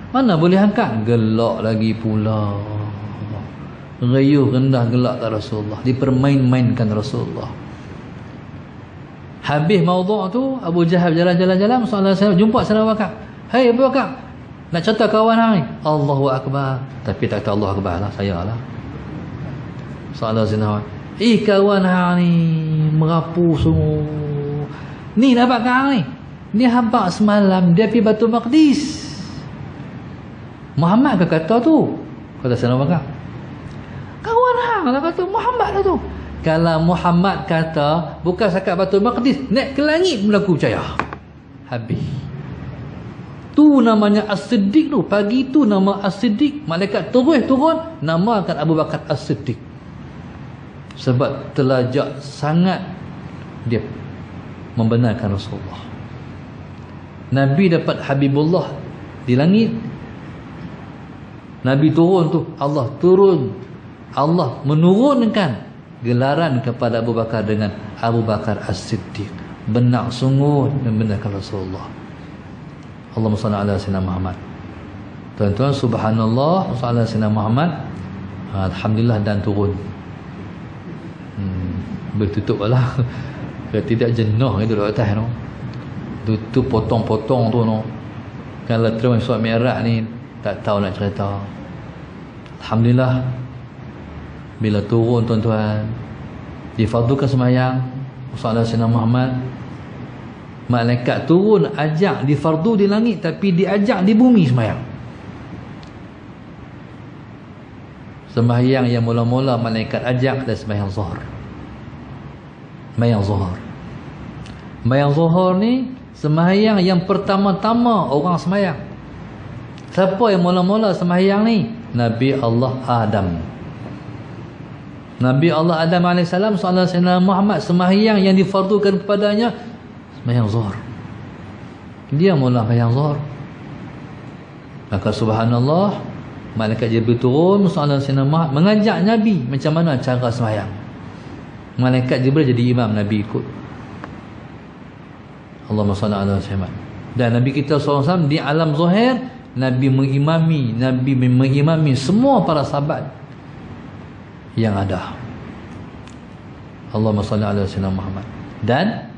Mana boleh angkat? Gelak lagi pula. Rayuh rendah gelak kat Rasulullah, dipermain-mainkan Rasulullah. Habis maudhu' tu, Abu Jahal jalan-jalan jumpa Sayyidina Abu Bakar. Hai Abu Bakar, nak cerita kawan hang ni. Allahu Akbar. Tapi tak kata Allahu Akbar lah, saya lah. Sallallahu Alaihi Wasallam. Kawan hang ni merapu semua. Ni dapat hang ni. Ni habaq semalam dia pergi Baitul Maqdis. Muhammad ke kata tu? Kata Sayyidina Abu Bakar. Kawan hang lah kata Muhammad lah tu. Kalau Muhammad kata bukan sakat Baitul Maqdis, naik ke langit pun aku percaya. Habis. Tu namanya As-Siddiq tu. Pagi tu nama As-Siddiq. Malaikat turun namakan Abu Bakar As-Siddiq. Sebab telajak sangat dia membenarkan Rasulullah. Nabi dapat Habibullah di langit. Nabi turun tu, Allah menurunkan gelaran kepada Abu Bakar dengan Abu Bakar As-Siddiq. Benar sungguh membenarkan Rasulullah. Allahumma salli ala sayyidina Muhammad. Tuan-tuan, subhanallah, sallallahu alaihi wasallam Muhammad. Alhamdulillah dan turun. Bertutup lah. Tidak jenuh itu dekat atas tu. Tutup potong-potong tu no. Kalau terus surat Mi'raj ni tak tahu nak cerita. Alhamdulillah, bila turun tuan-tuan, difardukan sembahyang Sallallahu Alaihi Wasallam Muhammad, malaikat turun ajak difardu di langit, tapi diajak di bumi sembahyang. Sembahyang yang mula-mula malaikat ajak adalah sembahyang zuhur. Sembahyang zuhur ni sembahyang yang pertama-tama orang sembahyang. Siapa yang mula-mula sembahyang ni? Nabi Allah Adam. Nabi Allah Adam AS Sallallahu Alaihi Wasallam Muhammad, sembahyang yang difardukan kepadanya sembahyang zuhur. Dia mula sembahyang zuhur. Maka subhanallah, malaikat Jibril turun Sallallahu Alaihi Wasallam mengajak Nabi macam mana cara sembahyang. Malaikat Jibril jadi imam, Nabi ikut. Allahumma salli ala Muhammad. Dan Nabi kita SAW di alam zahir, Nabi mengimami semua para sahabat yang ada. Allahumma salli ala sayyidina Muhammad. Dan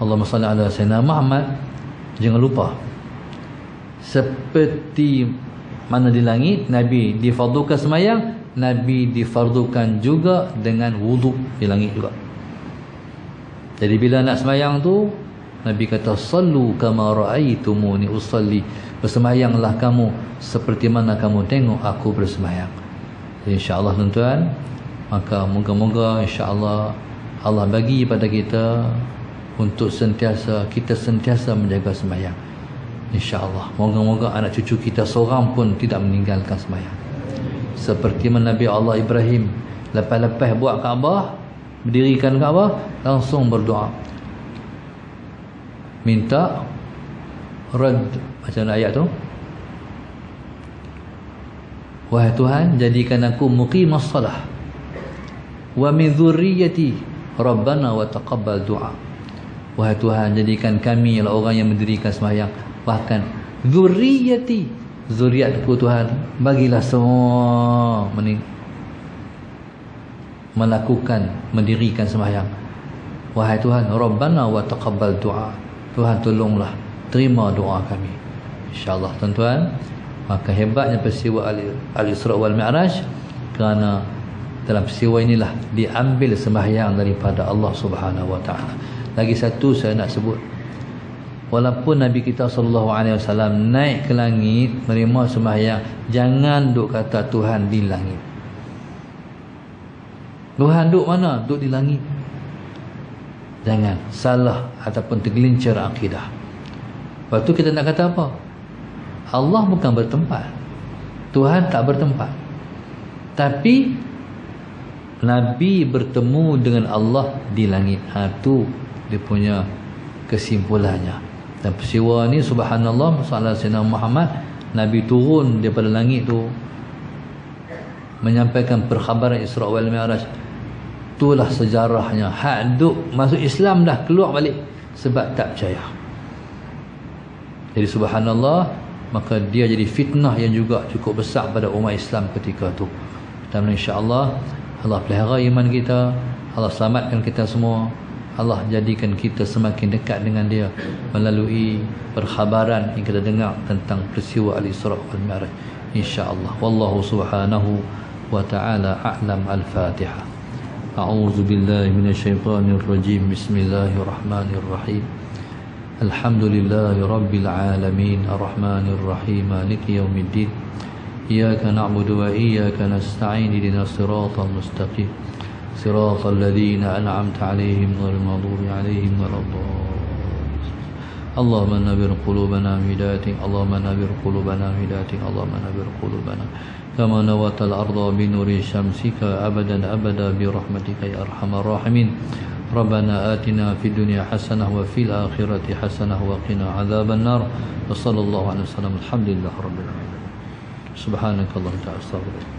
Allahumma salli ala sayyidina Muhammad, jangan lupa, seperti mana di langit Nabi difardukan sembahyang, Nabi difardukan juga dengan wuduk di langit juga. Jadi bila nak sembahyang tu, Nabi kata sallu kama ra'aitumuni usalli, bersembahyanglah kamu seperti mana kamu tengok aku bersembahyang. InsyaAllah tuan-tuan, maka moga-moga insyaAllah Allah bagi pada kita untuk kita sentiasa menjaga sembahyang. InsyaAllah moga-moga anak cucu kita seorang pun tidak meninggalkan sembahyang. Seperti mana Nabi Allah Ibrahim lepas-lepas buat Kaabah, mendirikan Kaabah, langsung berdoa minta rad. Macam mana ayat tu? Wahai Tuhan, jadikan aku muqimas salah wa min dzurriyyati rabbana wa taqabbal du'a. Wahai Tuhan, jadikan kami ialah orang yang mendirikan sembahyang, bahkan dzurriyyati, zuriatku Tuhan, bagilah semua melakukan, mendirikan sembahyang. Wahai Tuhan, Rabbana wa taqabbal du'a. Tuhan tolonglah terima doa kami. InsyaAllah tuan-tuan, maka hebatnya peristiwa Al-Isra wal Mi'raj, kerana dalam peristiwa inilah diambil sembahyang daripada Allah Subhanahu wa taala. Lagi satu saya nak sebut, walaupun Nabi kita SAW naik ke langit menerima sembahyang, jangan duk kata Tuhan di langit. Tuhan duk mana? Duk di langit. Jangan salah ataupun tergelincir akidah. Lepas tu kita nak kata apa? Allah bukan bertempat, Tuhan tak bertempat, tapi Nabi bertemu dengan Allah di langit. Itu dia punya kesimpulannya. Dan peristiwa ni subhanallah, masalah Sayyidina Muhammad, Nabi turun daripada langit tu menyampaikan perkhabaran Isra wal Mi'raj. Itulah sejarahnya. Hak duk masuk Islam dah keluar balik sebab tak percaya. Jadi subhanallah, maka dia jadi fitnah yang juga cukup besar pada umat Islam ketika tu. Dan insya-Allah Allah pelihara iman kita, Allah selamatkan kita semua, Allah jadikan kita semakin dekat dengan Dia melalui perkhabaran yang kita dengar tentang peristiwa Al-Isra wal Mi'raj, insya-Allah. Wallahu subhanahu wa ta'ala a'lam. Al-Fatihah. A'udzu billahi minasyaitonir rajim. Bismillahirrahmanirrahim. Alhamdulillahi rabbil alamin, arrahmanir rahim, maliki yaumiddin. Iyyaka na'budu wa iyyaka nasta'in, ihdinas siratal mustaqim, siratal ladzina an'amta 'alaihim ghairil maghdubi 'alaihim waladdallin. Allahumma nawwir qulubana bihidayatik, Allahumma nawwir qulubana bihidayatik, Allahumma nawwir qulubana kama nawatal arda bi nuri syamsika abadan abada bi rahmatika ya arhamar rahimin. Rabbana atina fid dunya hasanah wa fil akhirati hasanah wa qina adzaban nar. Wa sallallahu alaihi wasallam. Alhamdulillah rabbil alamin. Subhanakallahumma wa bihamdika astaghfiruka